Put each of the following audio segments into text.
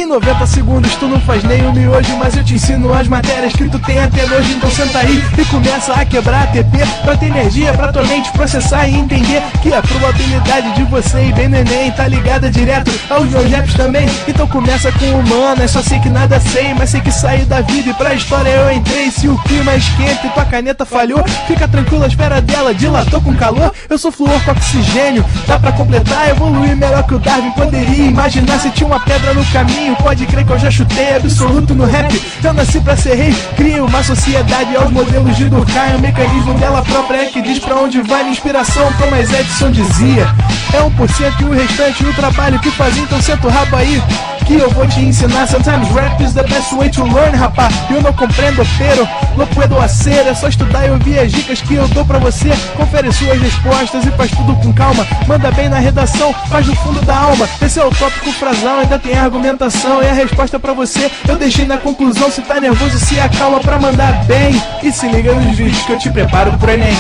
Em 90 segundos tu não faz nem o miojo, mas eu te ensino as matérias que tu tem até nojo. Então senta aí e começa a quebrar a TP pra ter energia pra tua mente processar e entender que a probabilidade de você ir bem no Enem tá ligada direto aos meus raps também. Então começa com humanas, só sei que nada sei, mas sei que saí da vida e pra história eu entrei. Se o clima esquenta e tua caneta falhou, fica tranquilo, a espera dela dilatou com calor. Eu sou flúor com oxigênio, dá pra completar, evoluir melhor que o Darwin poderia imaginar. Se tinha uma pedra no caminho, pode crer que eu já chutei absoluto no rap. Eu nasci pra ser rei, cria uma sociedade aos modelos de Durkheim. O mecanismo dela própria é que diz pra onde vai minha inspiração. Thomas Edison dizia, é 1% e o restante o trabalho que fazia. Então senta o rabo aí que eu vou te ensinar. Sometimes rap is the best way to learn, rapá. Eu não compreendo, pero não puedo hacer. É só estudar e ouvir as dicas que eu dou pra você. Confere suas respostas e faz tudo com calma. Manda bem na redação, faz do fundo da alma. Esse é o tópico frasal, ainda tem argumentação. E a resposta pra você eu deixei na conclusão. Se tá nervoso, se acalma pra mandar bem. E se liga nos vídeos que eu te preparo pro Enem.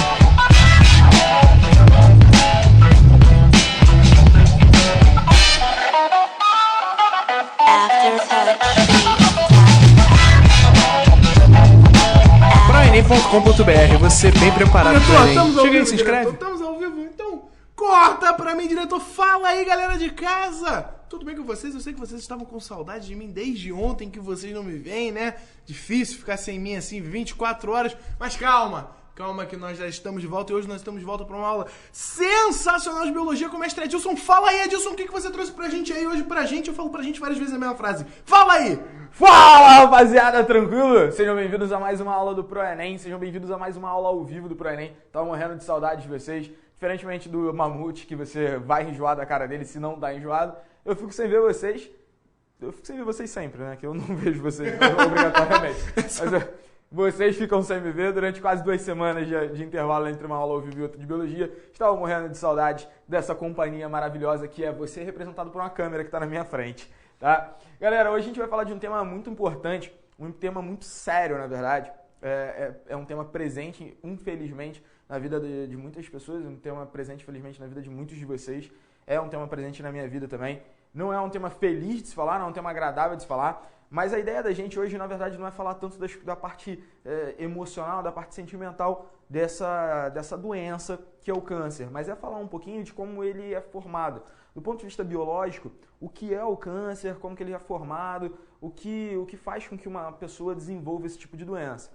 Proenem.com.br, você bem preparado pro Enem. Chega aí, se inscreve. Estamos ao vivo, então corta pra mim, diretor. Fala aí, galera de casa. Tudo bem com vocês? Eu sei que vocês estavam com saudade de mim desde ontem, que vocês não me veem, né? Difícil ficar sem mim assim 24 horas, mas calma. Calma que nós já estamos de volta e hoje nós estamos de volta para uma aula sensacional de biologia com o mestre Edilson. Fala aí, Edilson, o que você trouxe pra gente aí hoje pra gente? Eu falo pra gente várias vezes a mesma frase. Fala aí! Fala, rapaziada, tranquilo? Sejam bem-vindos a mais uma aula do ProEnem, sejam bem-vindos a mais uma aula ao vivo do ProEnem. Tava morrendo de saudade de vocês, diferentemente do Mamute, que você vai enjoar da cara dele se não tá enjoado. Eu fico sem ver vocês, sempre, né? Que eu não vejo vocês obrigatoriamente. Mas vocês ficam sem me ver durante quase 2 semanas de intervalo entre uma aula ao vivo e outra de biologia. Estava morrendo de saudade dessa companhia maravilhosa que é você representado por uma câmera que está na minha frente, tá? Galera, hoje a gente vai falar de um tema muito importante, um tema muito sério, na verdade. É um tema presente, infelizmente, na vida de muitas pessoas, um tema presente, infelizmente, na vida de muitos de vocês. É um tema presente na minha vida também. Não é um tema feliz de se falar, não é um tema agradável de se falar, mas a ideia da gente hoje, na verdade, não é falar tanto da parte emocional, da parte sentimental dessa doença que é o câncer, mas é falar um pouquinho de como ele é formado. Do ponto de vista biológico, o que é o câncer, como que ele é formado, o que faz com que uma pessoa desenvolva esse tipo de doença.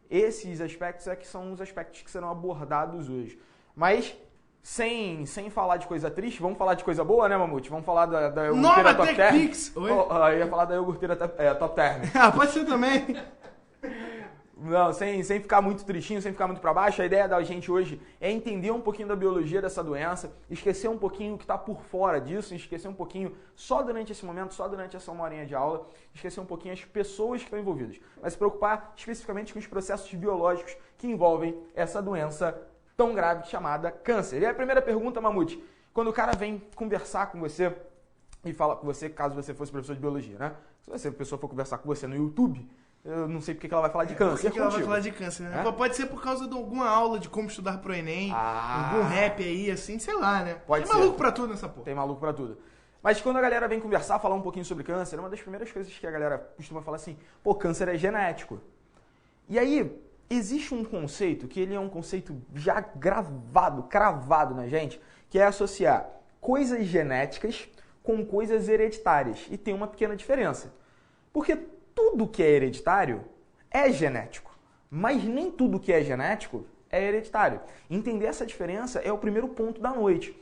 Esses aspectos que são os aspectos que serão abordados hoje. Mas sem falar de coisa triste, vamos falar de coisa boa, né, Mamute? Vamos falar da iogurteira Top Term. Eu ia falar da iogurteira Top Term. Ah, pode ser também. Não, sem ficar muito tristinho, sem ficar muito pra baixo, a ideia da gente hoje é entender um pouquinho da biologia dessa doença, esquecer um pouquinho o que está por fora disso, esquecer um pouquinho, só durante esse momento, só durante essa 1 horinha de aula, esquecer um pouquinho as pessoas que estão envolvidas, mas se preocupar especificamente com os processos biológicos que envolvem essa doença tão grave chamada câncer. E a primeira pergunta, Mamute, quando o cara vem conversar com você e fala com você, caso você fosse professor de biologia, né? Se a pessoa for conversar com você no YouTube, eu não sei porque que ela vai falar de câncer. Por que ela vai falar de câncer, né? Pode ser por causa de alguma aula de como estudar pro Enem, algum rap aí, assim, sei lá, né? Pode ser. Tem maluco pra tudo nessa porra. Tem maluco pra tudo. Mas quando a galera vem conversar, falar um pouquinho sobre câncer, uma das primeiras coisas que a galera costuma falar assim, pô, câncer é genético. E aí, existe um conceito, que ele é um conceito já cravado na gente, que é associar coisas genéticas com coisas hereditárias. E tem uma pequena diferença. Porque tudo que é hereditário é genético, mas nem tudo que é genético é hereditário. Entender essa diferença é o primeiro ponto da noite.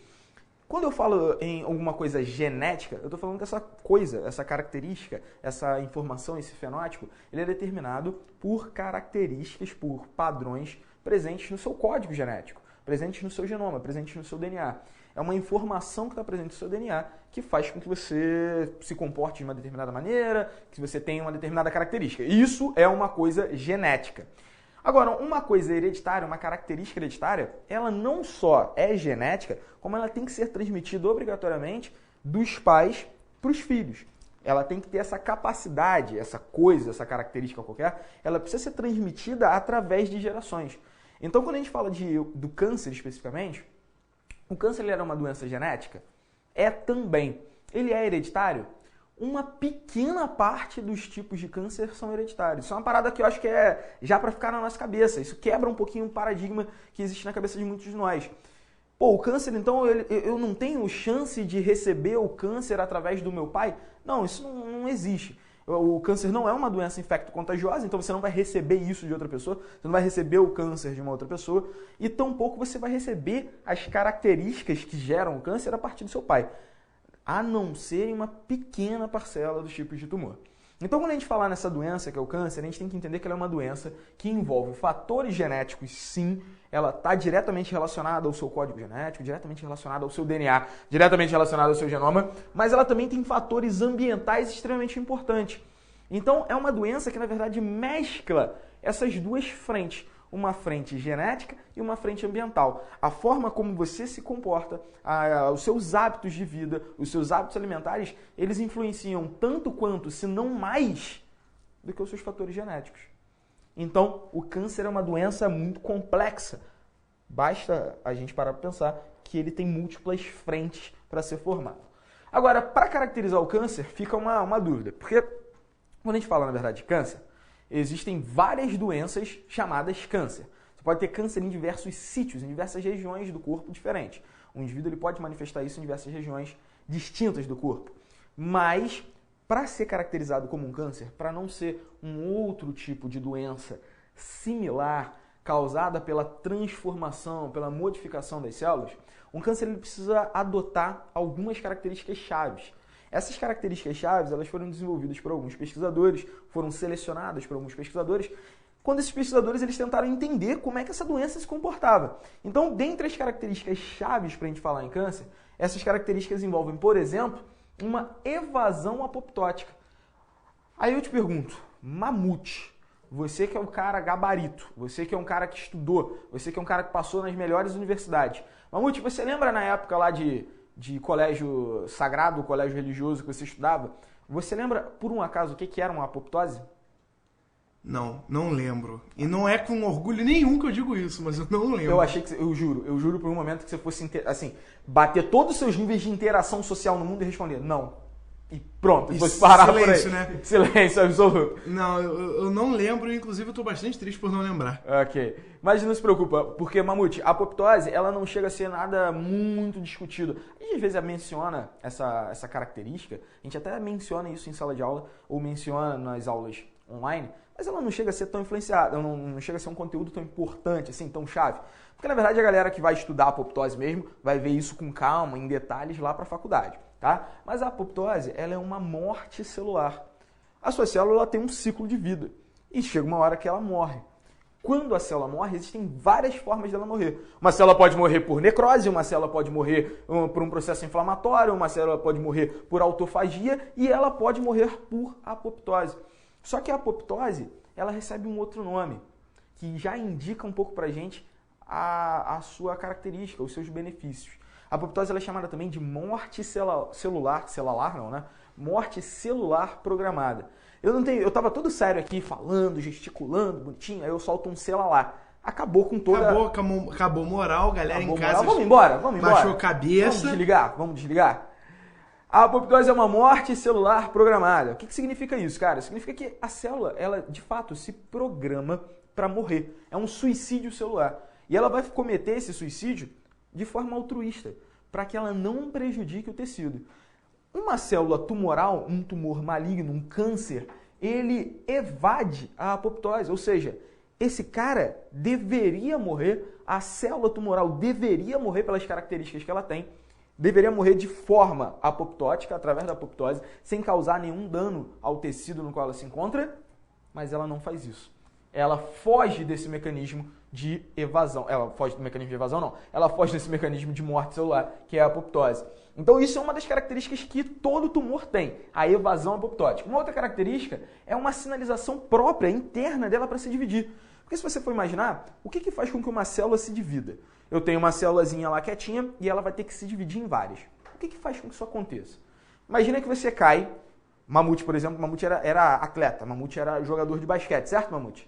Quando eu falo em alguma coisa genética, eu estou falando dessa coisa, essa característica, essa informação, esse fenótipo, ele é determinado por características, por padrões presentes no seu código genético, presentes no seu genoma, presentes no seu DNA. É uma informação que está presente no seu DNA que faz com que você se comporte de uma determinada maneira, que você tenha uma determinada característica. Isso é uma coisa genética. Agora, uma coisa hereditária, uma característica hereditária, ela não só é genética, como ela tem que ser transmitida obrigatoriamente dos pais para os filhos. Ela tem que ter essa capacidade, essa coisa, essa característica qualquer, ela precisa ser transmitida através de gerações. Então, quando a gente fala do câncer especificamente, o câncer ele era uma doença genética? É também. Ele é hereditário? uma pequena parte dos tipos de câncer são hereditários. Isso é uma parada que eu acho que é já para ficar na nossa cabeça. Isso quebra um pouquinho o paradigma que existe na cabeça de muitos de nós. Pô, o câncer, então, eu não tenho chance de receber o câncer através do meu pai? Não, isso não existe. O câncer não é uma doença infecto-contagiosa, então você não vai receber isso de outra pessoa, você não vai receber o câncer de uma outra pessoa, e tampouco você vai receber as características que geram o câncer a partir do seu pai, a não ser em uma pequena parcela dos tipos de tumor. Então, quando a gente falar nessa doença, que é o câncer, a gente tem que entender que ela é uma doença que envolve fatores genéticos, sim, ela está diretamente relacionada ao seu código genético, diretamente relacionada ao seu DNA, diretamente relacionada ao seu genoma, mas ela também tem fatores ambientais extremamente importantes. Então, é uma doença que, na verdade, mescla essas duas frentes, uma frente genética e uma frente ambiental. A forma como você se comporta, os seus hábitos de vida, os seus hábitos alimentares, eles influenciam tanto quanto, se não mais, do que os seus fatores genéticos. Então, o câncer é uma doença muito complexa. Basta a gente parar para pensar que ele tem múltiplas frentes para ser formado. Agora, para caracterizar o câncer, fica uma dúvida. Porque quando a gente fala, na verdade, de câncer, existem várias doenças chamadas câncer. Você pode ter câncer em diversos sítios, em diversas regiões do corpo diferentes. Um indivíduo ele pode manifestar isso em diversas regiões distintas do corpo. Mas, para ser caracterizado como um câncer, para não ser um outro tipo de doença similar, causada pela transformação, pela modificação das células, um câncer ele precisa adotar algumas características chaves. Essas características chaves elas foram desenvolvidas por alguns pesquisadores, foram selecionadas por alguns pesquisadores, quando esses pesquisadores eles tentaram entender como é que essa doença se comportava. Então, dentre as características chaves para a gente falar em câncer, essas características envolvem, por exemplo, uma evasão apoptótica. Aí eu te pergunto, mamute, você que é um cara gabarito, você que é um cara que estudou, você que é um cara que passou nas melhores universidades. Mamute, você lembra na época lá de colégio sagrado, colégio religioso que você estudava? Você lembra, por um acaso, o que era uma apoptose? Não lembro. E não é com orgulho nenhum que eu digo isso, mas eu não lembro. Eu achei que, eu juro por um momento que você fosse, assim, bater todos os seus níveis de interação social no mundo e responder não. E pronto, e fosse parar silêncio, por aí. Né? Silêncio absoluto. Não, eu não lembro, inclusive eu tô bastante triste por não lembrar. Ok. Mas não se preocupa, porque, Mamute, a apoptose, ela não chega a ser nada muito discutido. A gente às vezes menciona essa característica, a gente até menciona isso em sala de aula, ou menciona nas aulas online, mas ela não chega a ser tão influenciada, não chega a ser um conteúdo tão importante, assim, tão chave. Porque, na verdade, a galera que vai estudar a apoptose mesmo vai ver isso com calma, em detalhes, lá para a faculdade, tá? Mas a apoptose, ela é uma morte celular. A sua célula ela tem um ciclo de vida e chega uma hora que ela morre. Quando a célula morre, existem várias formas dela morrer. Uma célula pode morrer por necrose, uma célula pode morrer por um processo inflamatório, uma célula pode morrer por autofagia e ela pode morrer por apoptose. Só que a apoptose, ela recebe um outro nome, que já indica um pouco pra gente a sua característica, os seus benefícios. A apoptose ela é chamada também de morte morte celular programada. Eu tava todo sério aqui, falando, gesticulando, bonitinho, aí eu solto um celular. Acabou com toda... Acabou moral, galera em casa. Vamos embora. Baixou a cabeça. Vamos desligar. A apoptose é uma morte celular programada. O que significa isso, cara? Significa que a célula, ela de fato se programa para morrer. É um suicídio celular. E ela vai cometer esse suicídio de forma altruísta, para que ela não prejudique o tecido. Uma célula tumoral, um tumor maligno, um câncer, ele evade a apoptose, ou seja, esse cara deveria morrer, a célula tumoral deveria morrer pelas características que ela tem, deveria morrer de forma apoptótica, através da apoptose, sem causar nenhum dano ao tecido no qual ela se encontra, mas ela não faz isso. Ela foge desse mecanismo de evasão. Ela foge do mecanismo de evasão, não. Ela foge desse mecanismo de morte celular, que é a apoptose. Então, isso é uma das características que todo tumor tem, a evasão apoptótica. Uma outra característica é uma sinalização própria, interna dela para se dividir. Porque se você for imaginar, o que faz com que uma célula se divida? Eu tenho uma célulazinha lá quietinha e ela vai ter que se dividir em várias. O que faz com que isso aconteça? Imagina que você cai, Mamute, por exemplo, Mamute era atleta, Mamute era jogador de basquete, certo, Mamute?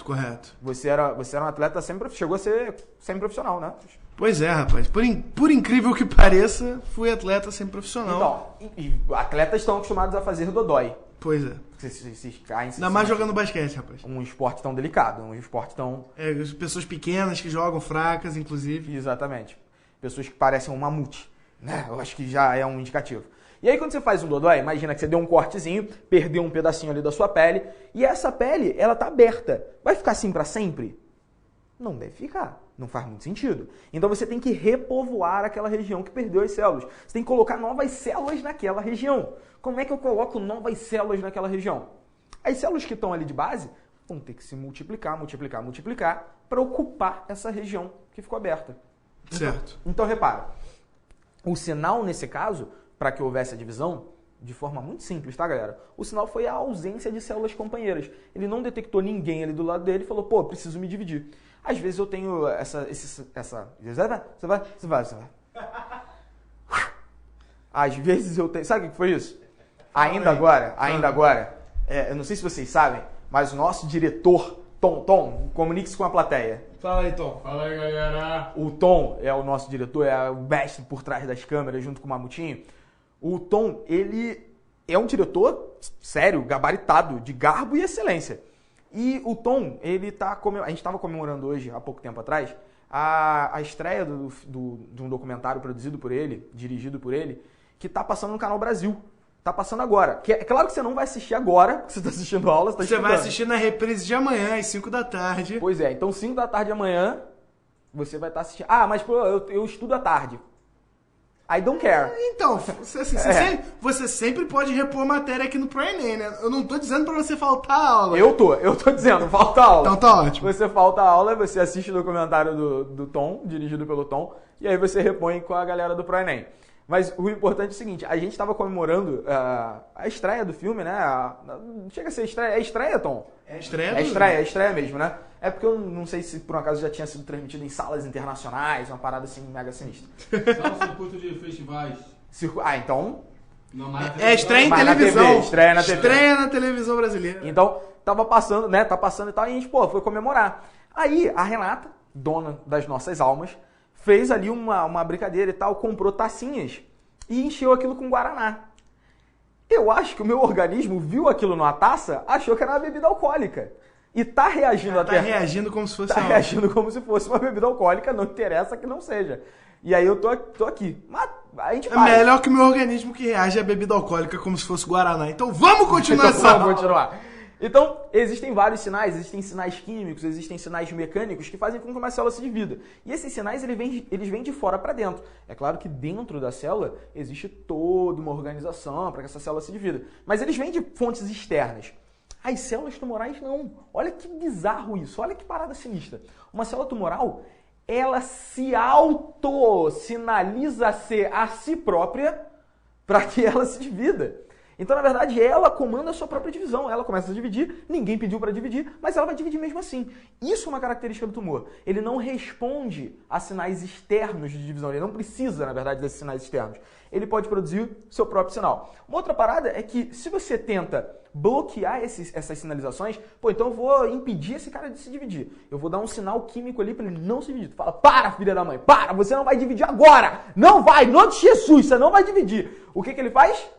Correto. Você era um atleta chegou a ser semi-profissional, né? Pois é, rapaz. Por incrível que pareça, fui atleta semi-profissional. Então, e atletas estão acostumados a fazer dodói. Pois é. Vocês caem... Ainda mais jogando basquete, rapaz. Um esporte tão delicado, um esporte tão... Pessoas pequenas que jogam, fracas, inclusive. Exatamente. Pessoas que parecem um mamute, né? Eu acho que já é um indicativo. E aí quando você faz um dodói, imagina que você deu um cortezinho, perdeu um pedacinho ali da sua pele, e essa pele, ela tá aberta. Vai ficar assim pra sempre? Não deve ficar. Não faz muito sentido. Então você tem que repovoar aquela região que perdeu as células. Você tem que colocar novas células naquela região. Como é que eu coloco novas células naquela região? As células que estão ali de base vão ter que se multiplicar para ocupar essa região que ficou aberta. Certo. Então repara, o sinal nesse caso, para que houvesse a divisão, de forma muito simples, tá, galera? O sinal foi a ausência de células companheiras. Ele não detectou ninguém ali do lado dele e falou, pô, preciso me dividir. Às vezes eu tenho essa... Você vai. Às vezes eu tenho... Sabe o que foi isso? Ainda agora, eu não sei se vocês sabem, mas o nosso diretor, Tom, comunique-se com a plateia. Fala aí, Tom. Fala aí, galera. O Tom é o nosso diretor, é o mestre por trás das câmeras, junto com o Mamutinho. O Tom, ele é um diretor sério, gabaritado, de garbo e excelência. E o Tom, a gente estava comemorando hoje, há pouco tempo atrás, a estreia de um documentário produzido por ele, dirigido por ele, que está passando no Canal Brasil. Tá passando agora. É claro que você não vai assistir agora, porque você está assistindo a aula, você vai assistir na reprise de amanhã, às 5 da tarde. Pois é, então 5 da tarde de amanhã, você vai estar assistindo. Ah, mas pô, eu estudo à tarde. I don't care. Então, você sempre pode repor matéria aqui no ProEnem, né? Eu não tô dizendo pra você faltar a aula. Eu tô dizendo, falta aula. Então tá ótimo. Você falta a aula, você assiste o documentário do Tom, dirigido pelo Tom, e aí você repõe com a galera do ProEnem. Mas o importante é o seguinte, a gente estava comemorando a estreia do filme, né? Chega a ser estreia. É estreia, Tom? É estreia. É estreia mesmo, né? É porque eu não sei se por um acaso já tinha sido transmitido em salas internacionais, uma parada assim mega sinistra. Só o circuito de festivais. Então... Estreia em televisão. Estreia na TV. Estreia na televisão brasileira. Então, tava passando, né? Tá passando e tal, e a gente, foi comemorar. Aí, a Renata, dona das nossas almas, fez ali uma brincadeira e tal, comprou tacinhas e encheu aquilo com guaraná. Eu acho que o meu organismo viu aquilo numa taça, achou que era uma bebida alcoólica. E tá reagindo até... Tá reagindo como se fosse reagindo como se fosse uma bebida alcoólica, não interessa que não seja. E aí eu tô aqui. Mas a gente faz. É melhor que o meu organismo que reage à bebida alcoólica como se fosse guaraná. Então vamos continuar essa aula. Vamos continuar. Então, existem vários sinais, existem sinais químicos, existem sinais mecânicos que fazem com que uma célula se divida. E esses sinais, eles vêm de fora para dentro. É claro que dentro da célula existe toda uma organização para que essa célula se divida. Mas eles vêm de fontes externas. As células tumorais não. Olha que bizarro isso, olha que parada sinistra. Uma célula tumoral, ela se auto-sinaliza a si própria para que ela se divida. Então, na verdade, ela comanda a sua própria divisão. Ela começa a dividir, ninguém pediu para dividir, mas ela vai dividir mesmo assim. Isso é uma característica do tumor. Ele não responde a sinais externos de divisão. Ele não precisa, na verdade, desses sinais externos. Ele pode produzir seu próprio sinal. Uma outra parada é que, se você tenta bloquear essas sinalizações, então eu vou impedir esse cara de se dividir. Eu vou dar um sinal químico ali para ele não se dividir. Tu fala, para, filha da mãe, para, você não vai dividir agora. Não vai, em nome de Jesus, você não vai dividir. O que ele faz?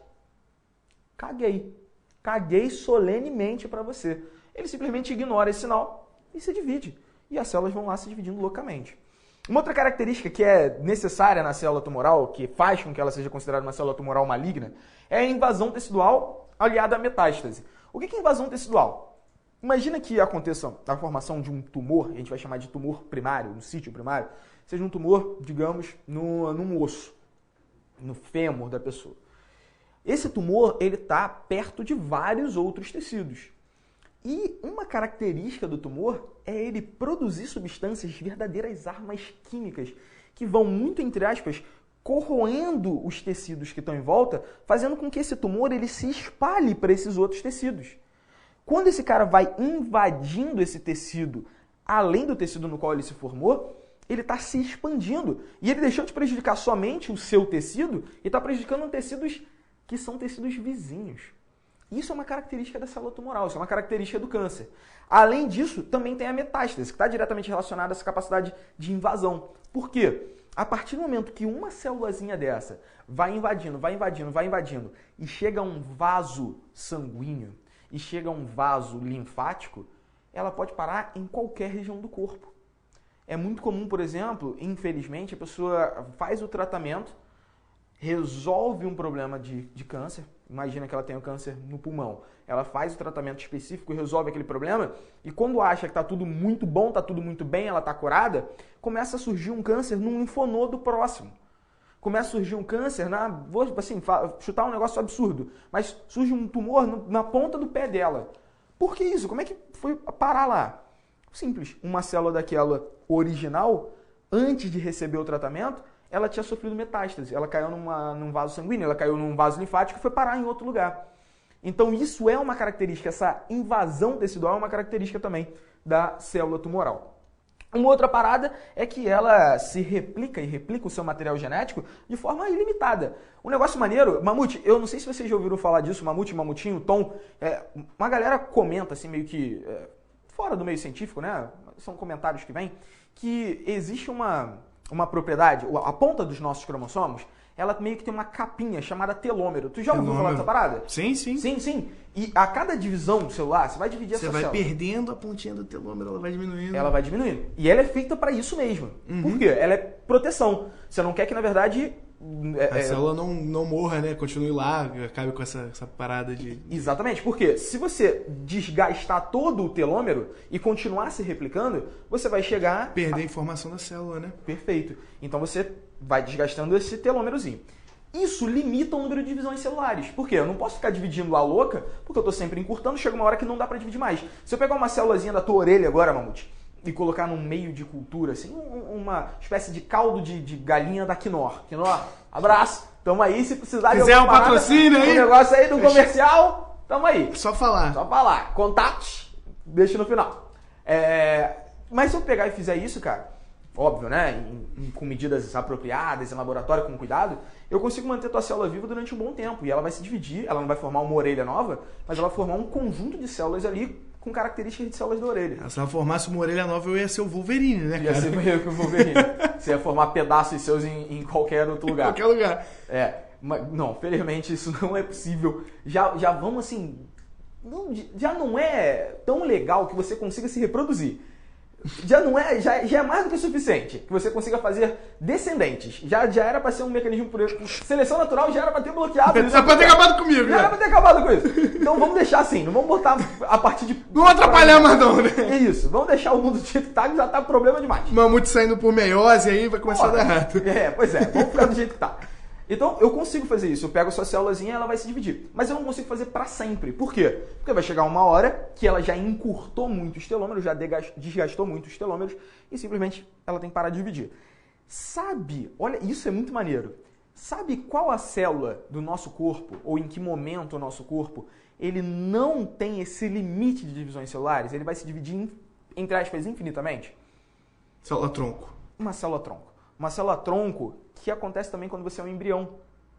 Caguei solenemente para você. Ele simplesmente ignora esse sinal e se divide. E as células vão lá se dividindo loucamente. Uma outra característica que é necessária na célula tumoral, que faz com que ela seja considerada uma célula tumoral maligna, é a invasão tecidual aliada à metástase. O que é invasão tecidual? Imagina que aconteça a formação de um tumor, a gente vai chamar de tumor primário, no sítio primário, seja um tumor, digamos, num osso, no fêmur da pessoa. Esse tumor, ele está perto de vários outros tecidos. E uma característica do tumor é ele produzir substâncias, verdadeiras armas químicas, que vão muito, entre aspas, corroendo os tecidos que estão em volta, fazendo com que esse tumor ele se espalhe para esses outros tecidos. Quando esse cara vai invadindo esse tecido, além do tecido no qual ele se formou, ele está se expandindo. E ele deixou de prejudicar somente o seu tecido e está prejudicando tecidos que são tecidos vizinhos. Isso é uma característica da célula tumoral, isso é uma característica do câncer. Além disso, também tem a metástase, que está diretamente relacionada a essa capacidade de invasão. Por quê? A partir do momento que uma célulazinha dessa vai invadindo, e chega a um vaso sanguíneo, e chega a um vaso linfático, ela pode parar em qualquer região do corpo. É muito comum, por exemplo, infelizmente, a pessoa faz o tratamento, resolve um problema de câncer, imagina que ela tem um câncer no pulmão, ela faz o tratamento específico e resolve aquele problema, e quando acha que está tudo muito bom, está tudo muito bem, ela está curada, começa a surgir um câncer num linfonodo próximo. Começa a surgir um câncer, vou assim, chutar um negócio absurdo, mas surge um tumor na ponta do pé dela. Por que isso? Como é que foi parar lá? Simples, uma célula daquela original, antes de receber o tratamento, ela tinha sofrido metástase, ela caiu num vaso sanguíneo, ela caiu num vaso linfático e foi parar em outro lugar. Então isso é uma característica, essa invasão tecidual é uma característica também da célula tumoral. Uma outra parada é que ela se replica e replica o seu material genético de forma ilimitada. Um negócio maneiro, Mamute, eu não sei se vocês já ouviram falar disso, Mamute, Mamutinho, Tom, uma galera comenta assim meio que, fora do meio científico, né, são comentários que vêm, que existe uma propriedade, a ponta dos nossos cromossomos, ela meio que tem uma capinha chamada telômero. Tu já ouviu falar dessa parada? Sim. Sim. E a cada divisão celular, você vai dividir essa célula. Você vai perdendo a pontinha do telômero, ela vai diminuindo. Ela vai diminuindo. E ela é feita para isso mesmo. Por quê? Ela é proteção. Você não quer que, na verdade... a célula não morra, né? Continue lá, acabe com essa parada de... Exatamente. Porque se você desgastar todo o telômero e continuar se replicando, você vai chegar... Perder a informação da célula, né? Perfeito. Então você vai desgastando esse telômerozinho. Isso limita o número de divisões celulares. Por quê? Eu não posso ficar dividindo a louca, porque eu estou sempre encurtando, chega uma hora que não dá para dividir mais. Se eu pegar uma célulazinha da tua orelha agora, Mamute, e colocar num meio de cultura, assim, uma espécie de caldo de galinha da Quinor. Quinor, abraço, tamo aí, se precisar de quiser alguma um patrocínio aí, um negócio aí do comercial, tamo aí. Só falar. Contatos, deixa no final. Mas se eu pegar e fizer isso, cara, óbvio, né, com medidas apropriadas, em laboratório, com cuidado, eu consigo manter a tua célula viva durante um bom tempo. E ela vai se dividir, ela não vai formar uma orelha nova, mas ela vai formar um conjunto de células ali com características de células da orelha. Se ela formasse uma orelha nova, eu ia ser o Wolverine, né, cara? Ia ser meio que o Wolverine. Você ia formar pedaços seus em qualquer outro lugar. Qualquer lugar. Mas, não, felizmente isso não é possível. Já vamos assim... já não é tão legal que você consiga se reproduzir. Já é mais do que suficiente que você consiga fazer descendentes. Já era para ser um mecanismo por seleção natural, já era para ter bloqueado isso. Já era para ter acabado comigo. Já era para ter acabado com isso. Então vamos deixar assim, não vamos botar a partir de... Não atrapalhar mais não, né? É isso, vamos deixar o mundo do jeito que tá, que já tá problema demais. Mamute saindo por meiose, aí vai começar a dar errado. Pois é, vamos ficar do jeito que tá. Então, eu consigo fazer isso. Eu pego a sua célulazinha e ela vai se dividir. Mas eu não consigo fazer para sempre. Por quê? Porque vai chegar uma hora que ela já encurtou muito os telômeros, já desgastou muito os telômeros e simplesmente ela tem que parar de dividir. Sabe, olha, isso é muito maneiro. Sabe qual a célula do nosso corpo, ou em que momento o nosso corpo, ele não tem esse limite de divisões celulares? Ele vai se dividir, entre aspas, infinitamente? Célula-tronco. Uma célula-tronco. Uma célula-tronco que acontece também quando você é um embrião.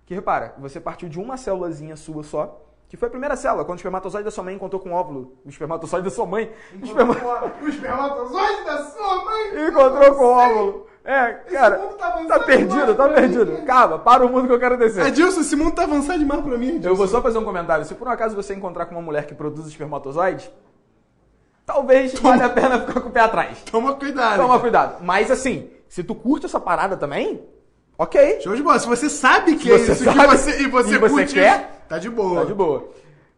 Que repara, você partiu de uma célulazinha sua só, que foi a primeira célula, quando o espermatozoide da sua mãe encontrou com o óvulo. O espermatozoide da sua mãe. O espermatozoide da sua mãe! Encontrou com o óvulo. Cara, tá perdido. Calma, para o mundo que eu quero descer. Adilson, esse mundo tá avançado demais pra mim, Adilson. Eu vou só fazer um comentário. Se por um acaso você encontrar com uma mulher que produz espermatozoide, talvez valha a pena ficar com o pé atrás. Toma cuidado. Mas assim, se tu curte essa parada também, ok. Show de bola. Se você sabe que é isso e você curte, quer, tá de boa. Tá de boa.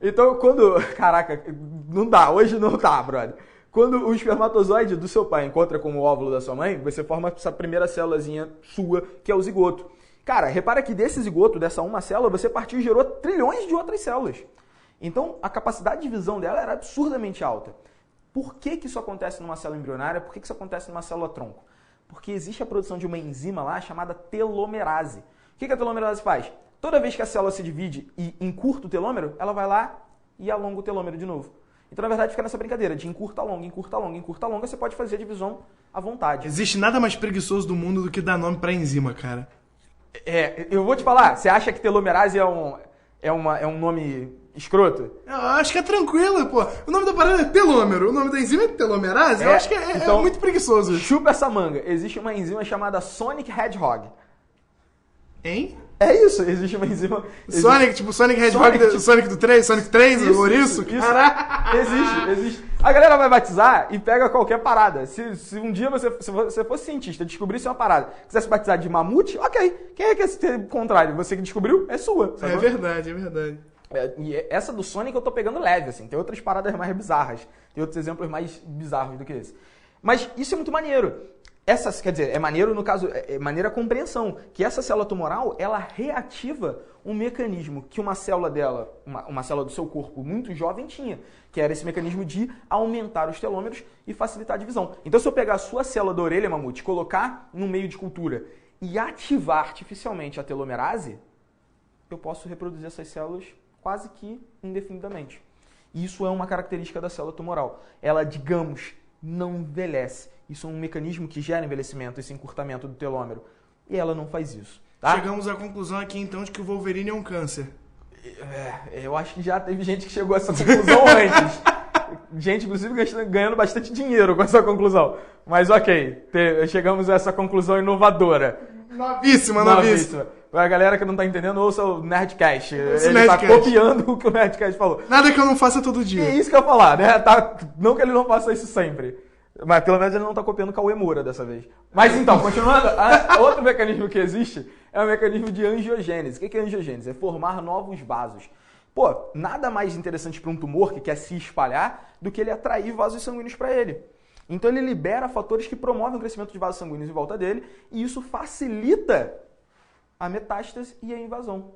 Então, quando... Caraca, não dá. Hoje não dá, brother. Quando o espermatozoide do seu pai encontra com o óvulo da sua mãe, você forma essa primeira célulazinha sua, que é o zigoto. Cara, repara que desse zigoto, dessa uma célula, você partiu e gerou trilhões de outras células. Então, a capacidade de visão dela era absurdamente alta. Por que isso acontece numa célula embrionária? Por que isso acontece numa célula-tronco? Porque existe a produção de uma enzima lá chamada telomerase. O que a telomerase faz? Toda vez que a célula se divide e encurta o telômero, ela vai lá e alonga o telômero de novo. Então, na verdade, fica nessa brincadeira de encurta, alonga, você pode fazer a divisão à vontade. Existe nada mais preguiçoso do mundo do que dar nome pra enzima, cara. Eu vou te falar, você acha que telomerase é um nome escroto? Eu acho que é tranquilo, pô. O nome da parada é telômero. O nome da enzima é telomerase. Eu acho que é muito preguiçoso isso. Chupa essa manga. Existe uma enzima chamada Sonic Hedgehog. Hein? É isso, existe uma enzima... Sonic, tipo Sonic Hedgehog, Sonic do 3, Sonic 3, o ouriço? Isso. Caraca! Existe. A galera vai batizar e pega qualquer parada. Se um dia você fosse cientista, descobrisse uma parada, quisesse batizar de mamute, ok. Quem é que é o contrário? Você que descobriu, é sua. É verdade, é verdade. E essa do Sonic eu tô pegando leve, assim. Tem outras paradas mais bizarras. Tem outros exemplos mais bizarros do que esse. Mas isso é muito maneiro. Quer dizer, é maneiro no caso, é maneira a compreensão, que essa célula tumoral, ela reativa um mecanismo que uma célula dela, uma célula do seu corpo muito jovem tinha, que era esse mecanismo de aumentar os telômeros e facilitar a divisão. Então, se eu pegar a sua célula da orelha, mamute, colocar no meio de cultura e ativar artificialmente a telomerase, eu posso reproduzir essas células quase que indefinidamente. Isso é uma característica da célula tumoral. Ela, digamos, não envelhece. Isso é um mecanismo que gera envelhecimento, esse encurtamento do telômero. E ela não faz isso. Tá? Chegamos à conclusão aqui, então, de que o Wolverine é um câncer. Eu acho que já teve gente que chegou a essa conclusão antes. Gente, inclusive, ganhando bastante dinheiro com essa conclusão. Mas ok, chegamos a essa conclusão inovadora. Novíssima. Pra galera que não tá entendendo, ouça o Nerdcast. Ele Nerdcast. tá copiando o que o Nerdcast falou. Nada que eu não faça todo dia. É isso que eu ia falar, né? Não que ele não faça isso sempre. Mas pelo menos ele não tá copiando o Cauê Moura dessa vez. Mas então, continuando, outro mecanismo que existe é o mecanismo de angiogênese. O que é angiogênese? É formar novos vasos. Pô, nada mais interessante para um tumor que quer se espalhar do que ele atrair vasos sanguíneos para ele. Então ele libera fatores que promovem o crescimento de vasos sanguíneos em volta dele e isso facilita a metástase e a invasão.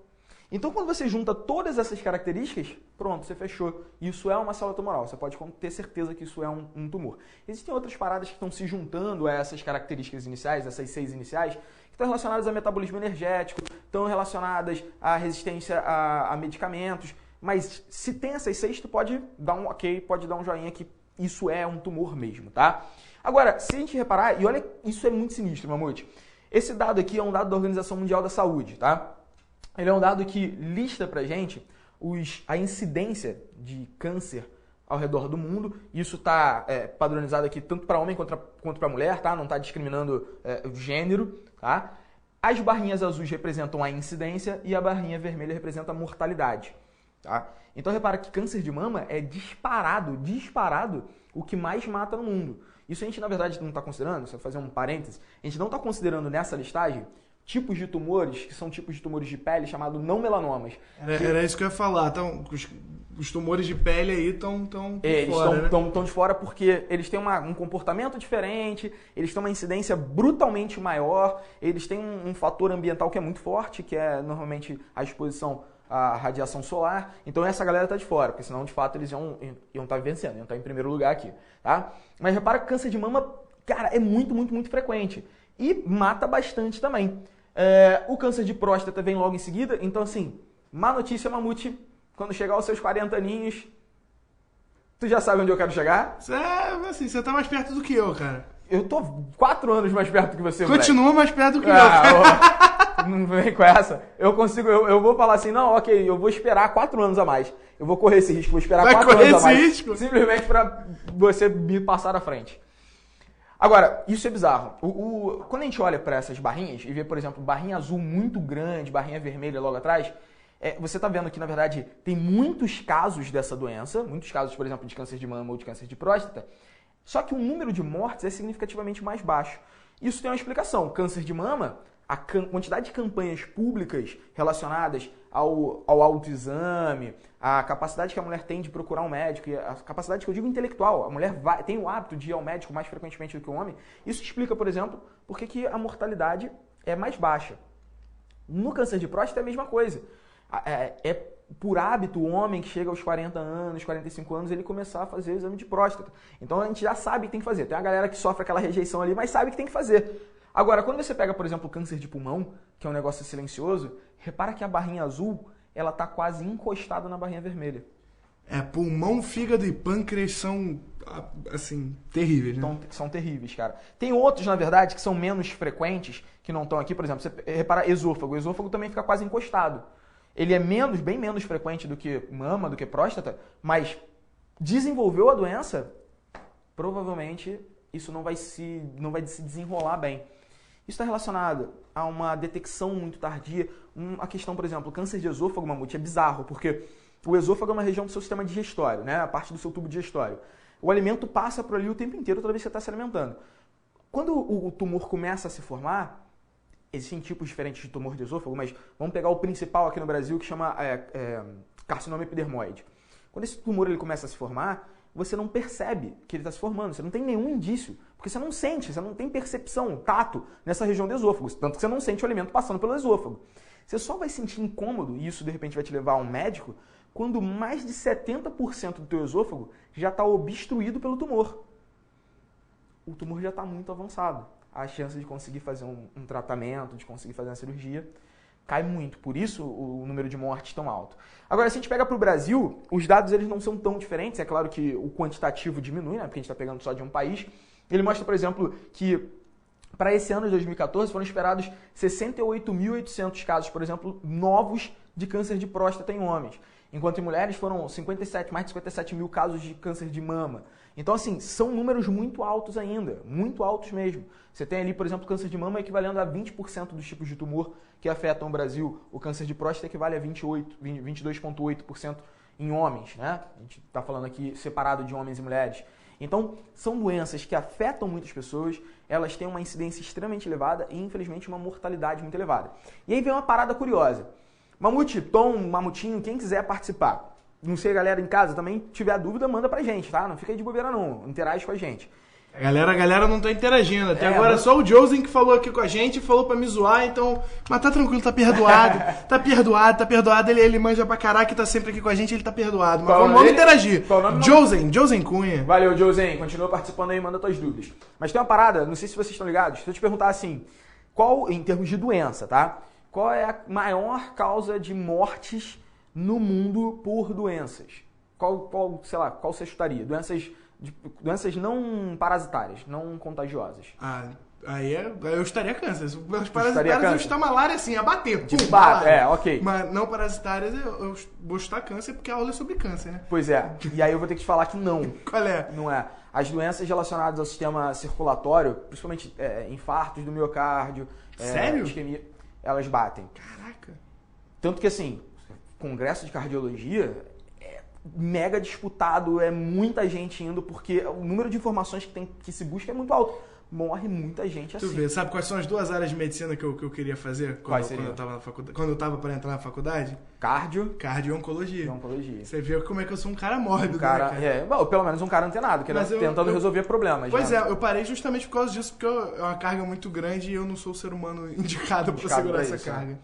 Então, quando você junta todas essas características, pronto, você fechou. Isso é uma célula tumoral. Você pode ter certeza que isso é um tumor. Existem outras paradas que estão se juntando a essas características iniciais, essas 6 iniciais, que estão relacionadas a metabolismo energético, estão relacionadas à resistência a medicamentos. Mas se tem essas 6, tu pode dar um ok, pode dar um joinha que isso é um tumor mesmo, tá? Agora, se a gente reparar, e olha, isso é muito sinistro, Mamute. Esse dado aqui é um dado da Organização Mundial da Saúde, tá? Ele é um dado que lista pra gente a incidência de câncer ao redor do mundo. Isso está padronizado aqui tanto para homem quanto para mulher, tá? Não está discriminando gênero, tá? As barrinhas azuis representam a incidência e a barrinha vermelha representa a mortalidade, tá? Então repara que câncer de mama é disparado o que mais mata no mundo. Isso a gente, na verdade, não está considerando, se eu fazer um parênteses, a gente não está considerando nessa listagem tipos de tumores, que são tipos de tumores de pele, chamados não melanomas. Era isso que eu ia falar. Então, os tumores de pele aí estão fora, estão de fora porque eles têm um comportamento diferente, eles têm uma incidência brutalmente maior, eles têm um fator ambiental que é muito forte, que é normalmente a exposição à radiação solar. Então essa galera tá de fora, porque senão de fato eles iam estar vencendo, iam estar em primeiro lugar aqui, tá? Mas repara que câncer de mama, cara, é muito, muito, muito frequente e mata bastante também. O câncer de próstata vem logo em seguida, então assim, má notícia, Mamute, quando chegar aos seus 40 aninhos, tu já sabe onde eu quero chegar? Você tá mais perto do que eu, cara. Eu tô 4 anos mais perto que você, Continua mais perto do que eu, cara. Não vem com essa. Eu vou falar assim, não, ok, eu vou esperar 4 anos a mais. Eu vou correr esse risco, vou esperar 4 anos a mais. Risco? Simplesmente pra você me passar à frente. Agora, isso é bizarro. Quando a gente olha para essas barrinhas e vê, por exemplo, barrinha azul muito grande, barrinha vermelha logo atrás, você está vendo que, na verdade, tem muitos casos dessa doença, muitos casos, por exemplo, de câncer de mama ou de câncer de próstata, só que o número de mortes é significativamente mais baixo. Isso tem uma explicação. Câncer de mama, a quantidade de campanhas públicas relacionadas ao autoexame, a capacidade que a mulher tem de procurar um médico, e a capacidade que eu digo intelectual, a mulher tem o hábito de ir ao médico mais frequentemente do que o homem, isso explica, por exemplo, por que a mortalidade é mais baixa. No câncer de próstata é a mesma coisa. É por hábito o homem que chega aos 40 anos, 45 anos, ele começar a fazer o exame de próstata. Então a gente já sabe que tem que fazer. Tem uma galera que sofre aquela rejeição ali, mas sabe que tem que fazer. Agora, quando você pega, por exemplo, o câncer de pulmão, que é um negócio silencioso, repara que a barrinha azul, ela tá quase encostada na barrinha vermelha. Pulmão, fígado e pâncreas são, assim, terríveis, né? Então, são terríveis, cara. Tem outros, na verdade, que são menos frequentes, que não estão aqui. Por exemplo, você repara esôfago. O esôfago também fica quase encostado. ele é bem menos frequente do que mama, do que próstata, mas desenvolveu a doença, provavelmente isso não vai se desenrolar bem. Isso está relacionado a uma detecção muito tardia. A questão, por exemplo, o câncer de esôfago, Mamute, é bizarro, porque o esôfago é uma região do seu sistema digestório, né? A parte do seu tubo digestório. O alimento passa por ali o tempo inteiro, toda vez que você está se alimentando. Quando o tumor começa a se formar, existem tipos diferentes de tumor de esôfago, mas vamos pegar o principal aqui no Brasil, que chama carcinoma epidermoide. Quando esse tumor ele começa a se formar, você não percebe que ele está se formando, você não tem nenhum indício, porque você não sente, você não tem percepção, tato nessa região do esôfago, tanto que você não sente o alimento passando pelo esôfago. Você só vai sentir incômodo, e isso de repente vai te levar a um médico, quando mais de 70% do teu esôfago já está obstruído pelo tumor. O tumor já está muito avançado. A chance de conseguir fazer um tratamento, de conseguir fazer uma cirurgia, cai muito. Por isso o número de mortes tão alto. Agora, se a gente pega para o Brasil, os dados eles não são tão diferentes. É claro que o quantitativo diminui, né? Porque a gente está pegando só de um país. Ele mostra, por exemplo, que para esse ano de 2014 foram esperados 68.800 casos, por exemplo, novos de câncer de próstata em homens. Enquanto em mulheres foram mais de 57 mil casos de câncer de mama. Então, assim, são números muito altos ainda, muito altos mesmo. Você tem ali, por exemplo, câncer de mama equivalendo a 20% dos tipos de tumor que afetam o Brasil. O câncer de próstata equivale a 22,8% em homens, né? A gente está falando aqui separado de homens e mulheres. Então, são doenças que afetam muitas pessoas, elas têm uma incidência extremamente elevada e, infelizmente, uma mortalidade muito elevada. E aí vem uma parada curiosa. Mamute, Tom, Mamutinho, quem quiser participar. Não sei, a galera em casa também, tiver dúvida, manda pra gente, tá? Não fica aí de bobeira não, interage com a gente. A galera não tá interagindo. Até agora só o Josen que falou aqui com a gente, falou pra me zoar, então... Mas tá tranquilo, tá perdoado. tá perdoado. Ele manja pra caraca, tá sempre aqui com a gente, ele tá perdoado. Mas vamos interagir. Josen Cunha. Valeu, Josen. Continua participando aí, manda tuas dúvidas. Mas tem uma parada, não sei se vocês estão ligados, se eu te perguntar assim, qual, em termos de doença, tá? Qual é a maior causa de mortes no mundo por doenças? Qual você chutaria? Doenças não parasitárias, não contagiosas. Aí eu estaria câncer. Os parasitários eu chutar malária assim, a bater. Ok. Mas não parasitárias eu vou chutar câncer porque a aula é sobre câncer, né? Pois é. E aí eu vou ter que te falar que não. Qual é? Não é. As doenças relacionadas ao sistema circulatório, principalmente infartos do miocárdio, sério? Isquemia, elas batem. Caraca. Tanto que assim, congresso de cardiologia é mega disputado, é muita gente indo, porque o número de informações que se busca é muito alto. Morre muita gente assim. Tu vê, sabe quais são as duas áreas de medicina que eu queria fazer quando eu tava na faculdade? Quando eu tava para entrar na faculdade? Cardio e oncologia. Oncologia. Você vê como é que eu sou um cara mórbido, Bom, pelo menos um cara antenado, que tentando resolver problemas. Pois eu parei justamente por causa disso, porque é uma carga muito grande e eu não sou o ser humano indicado para segurar essa carga.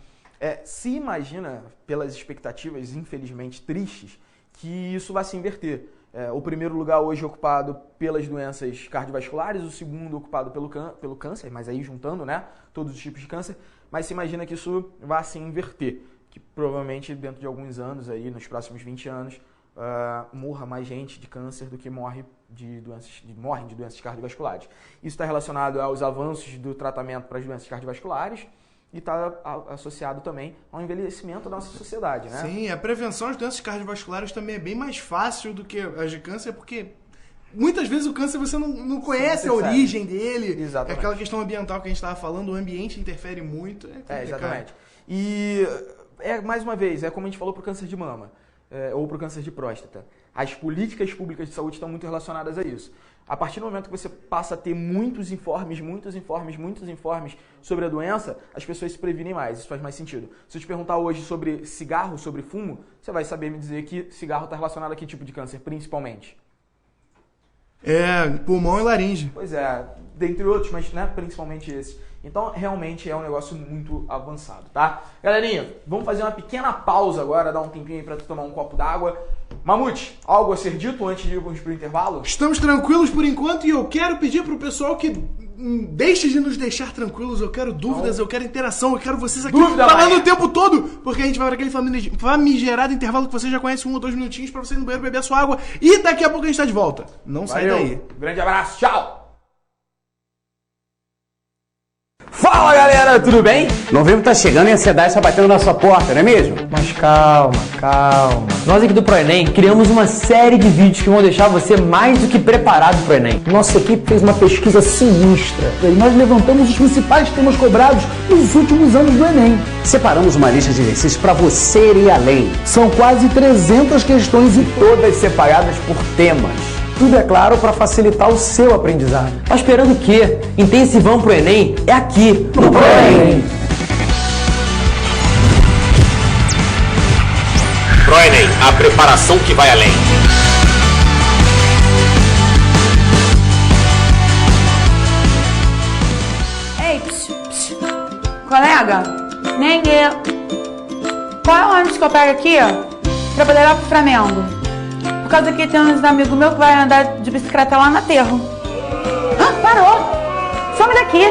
Se imagina, pelas expectativas, infelizmente, tristes, que isso vai se inverter. O primeiro lugar hoje é ocupado pelas doenças cardiovasculares, o segundo ocupado pelo câncer, mas aí juntando, né, todos os tipos de câncer, mas se imagina que isso vai se inverter, que provavelmente dentro de alguns anos, aí, nos próximos 20 anos, morra mais gente de câncer do que morrem de doenças cardiovasculares. Isso está relacionado aos avanços do tratamento para as doenças cardiovasculares, e está associado também ao envelhecimento da nossa sociedade, né? Sim, a prevenção das doenças cardiovasculares também é bem mais fácil do que as de câncer, porque muitas vezes o câncer você não conhece a origem dele. Exatamente. É aquela questão ambiental que a gente estava falando, o ambiente interfere muito. Exatamente. E, mais uma vez, como a gente falou para o câncer de mama, ou para o câncer de próstata, as políticas públicas de saúde estão muito relacionadas a isso. A partir do momento que você passa a ter muitos informes sobre a doença, as pessoas se previnem mais, isso faz mais sentido. Se eu te perguntar hoje sobre cigarro, sobre fumo, você vai saber me dizer que cigarro está relacionado a que tipo de câncer, principalmente? Pulmão e laringe. Pois é, dentre outros, mas principalmente esse. Então, realmente é um negócio muito avançado, tá? Galerinha, vamos fazer uma pequena pausa agora, dar um tempinho aí pra tu tomar um copo d'água. Mamute, algo a ser dito antes de irmos pro intervalo? Estamos tranquilos por enquanto e eu quero pedir pro pessoal que deixe de nos deixar tranquilos. Eu quero dúvidas, eu quero interação, eu quero vocês aqui falando o tempo todo, porque a gente vai para aquele famigerado intervalo que você já conhece, 1 ou 2 minutinhos pra você ir no banheiro beber a sua água e daqui a pouco a gente tá de volta. Não sai daí. Grande abraço, tchau! Fala galera, tudo bem? Novembro tá chegando e a ansiedade está batendo na sua porta, não é mesmo? Mas calma. Nós aqui do ProEnem criamos uma série de vídeos que vão deixar você mais do que preparado pro Enem. Nossa equipe fez uma pesquisa sinistra e nós levantamos os principais temas cobrados nos últimos anos do Enem. Separamos uma lista de exercícios para você ir além. São quase 300 questões e todas separadas por temas. Tudo, é claro, para facilitar o seu aprendizado. Tá esperando o quê? Intensivão pro Enem é aqui, no ProEnem. ProEnem, a preparação que vai além. Ei, colega, nem eu. Qual é o ônibus que eu pego aqui pra poder ir lá pro Flamengo? Por causa que tem uns amigos meus que vai andar de bicicleta lá no aterro. Parou! Some daqui!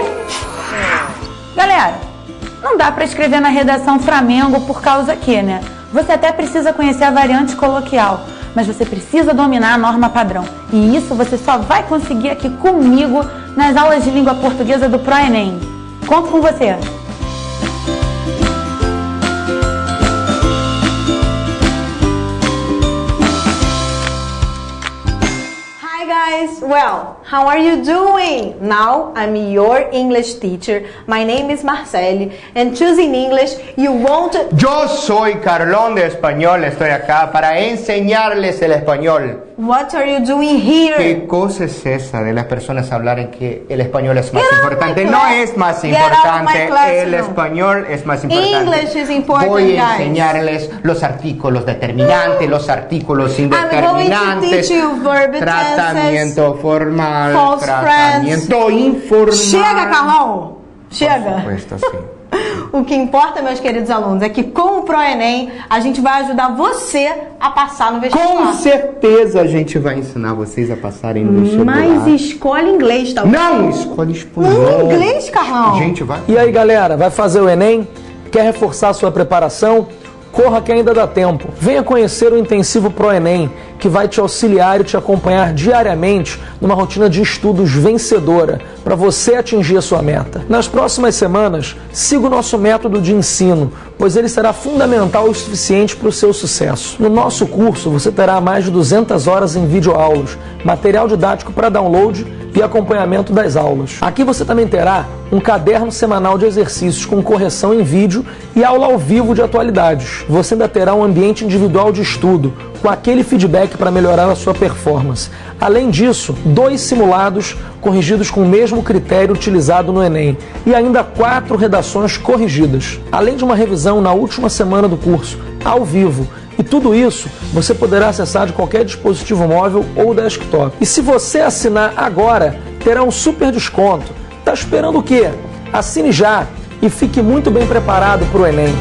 Galera, não dá pra escrever na redação Flamengo por causa que, né? Você até precisa conhecer a variante coloquial, mas você precisa dominar a norma padrão. E isso você só vai conseguir aqui comigo nas aulas de língua portuguesa do ProEnem. Conto com você! Guys, well, how are you doing? Now I'm your English teacher. My name is Marceli, and choosing English, you won't... Yo soy Carlón de Español, estoy acá para enseñarles el español. What are you doing here? ¿Qué cosa es esa de las personas hablar en que el español es más Get out of importante? my No class. es más Get out of my importante, classroom. el español es más importante. English is important, Voy a guys. enseñarles los artículos determinantes, los artículos indeterminantes, teach you verb tratamiento formal, false tratamiento informal. Chega, Carlão! Chega! Por supuesto, sí. O que importa, meus queridos alunos, é que com o ProEnem a gente vai ajudar você a passar no vestibular. Com certeza a gente vai ensinar vocês a passarem no vestibular. Mas escolhe inglês, tá? Não, escolhe espanhol. Não, inglês, Carlão. Gente, vai. E aí, galera, vai fazer o Enem? Quer reforçar sua preparação? Corra que ainda dá tempo. Venha conhecer o Intensivo ProEnem, que vai te auxiliar e te acompanhar diariamente numa rotina de estudos vencedora para você atingir a sua meta. Nas próximas semanas, siga o nosso método de ensino, pois ele será fundamental o suficiente para o seu sucesso. No nosso curso, você terá mais de 200 horas em videoaulas, material didático para download e acompanhamento das aulas. Aqui você também terá um caderno semanal de exercícios com correção em vídeo e aula ao vivo de atualidades. Você ainda terá um ambiente individual de estudo, com aquele feedback para melhorar a sua performance. Além disso, 2 simulados corrigidos com o mesmo critério utilizado no Enem e ainda 4 redações corrigidas, além de uma revisão na última semana do curso, ao vivo. E tudo isso você poderá acessar de qualquer dispositivo móvel ou desktop. E se você assinar agora, terá um super desconto. Tá esperando o quê? Assine já e fique muito bem preparado para o Enem.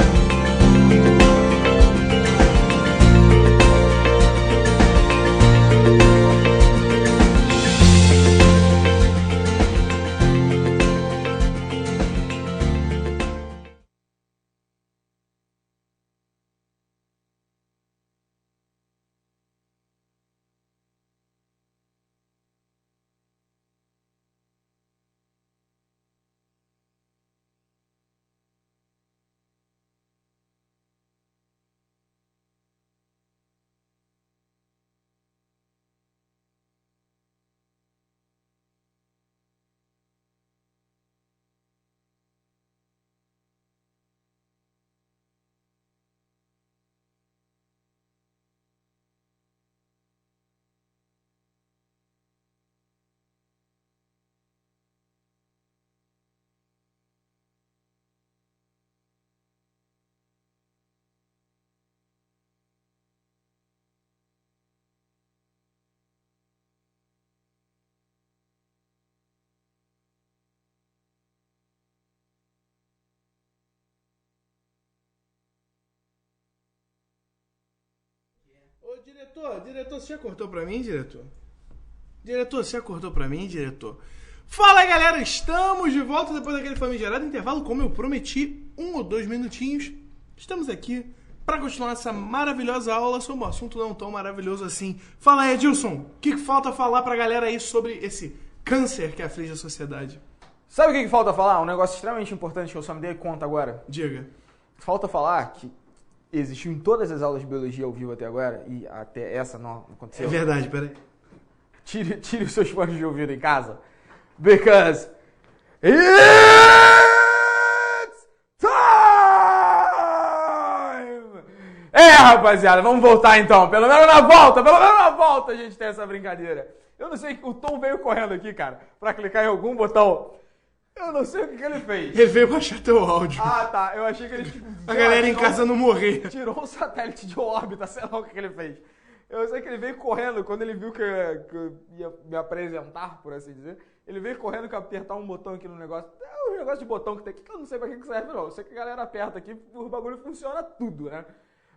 Ô, diretor, você já cortou pra mim, diretor? Diretor, você já cortou pra mim, diretor? Fala, galera, estamos de volta depois daquele famigerado intervalo, como eu prometi, 1 ou 2 minutinhos. Estamos aqui pra continuar essa maravilhosa aula sobre um assunto não tão maravilhoso assim. Fala aí, Edilson, o que falta falar pra galera aí sobre esse câncer que aflige a sociedade? Sabe o que falta falar? Um negócio extremamente importante que eu só me dei conta agora. Diga. Falta falar que existiu em todas as aulas de biologia ao vivo até agora, e até essa não aconteceu. É verdade, peraí. Tire os seus fones de ouvido em casa. Because it's time! Rapaziada, vamos voltar então. Pelo menos na volta a gente tem essa brincadeira. Eu não sei, o Tom veio correndo aqui, cara, pra clicar em algum botão. Eu não sei o que ele fez. Ele veio baixar teu áudio. Ah, tá. Eu achei que ele... Tipo, a galera em casa não morrer. Tirou um satélite de órbita, sei lá o que ele fez. Eu sei que ele veio correndo, quando ele viu que eu ia me apresentar, por assim dizer, ele veio correndo que apertar um botão aqui no negócio. É um negócio de botão que tem aqui que eu não sei pra que serve, não. Eu sei que a galera aperta aqui, o bagulho funciona tudo, né?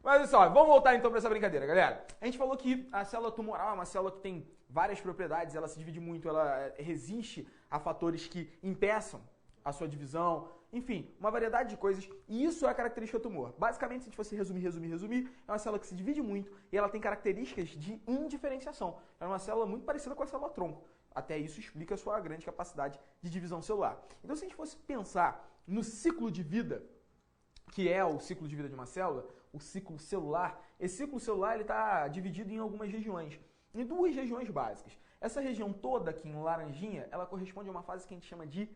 Mas olha só, vamos voltar então pra essa brincadeira, galera. A gente falou que a célula tumoral é uma célula que tem várias propriedades, ela se divide muito, ela resiste a fatores que impeçam a sua divisão, enfim, uma variedade de coisas, e isso é a característica do tumor. Basicamente, se a gente fosse resumir, é uma célula que se divide muito e ela tem características de indiferenciação. É uma célula muito parecida com a célula tronco. Até isso explica a sua grande capacidade de divisão celular. Então, se a gente fosse pensar no ciclo de vida, que é o ciclo de vida de uma célula, o ciclo celular, esse ciclo celular ele está dividido em algumas regiões, em duas regiões básicas. Essa região toda aqui em laranjinha, ela corresponde a uma fase que a gente chama de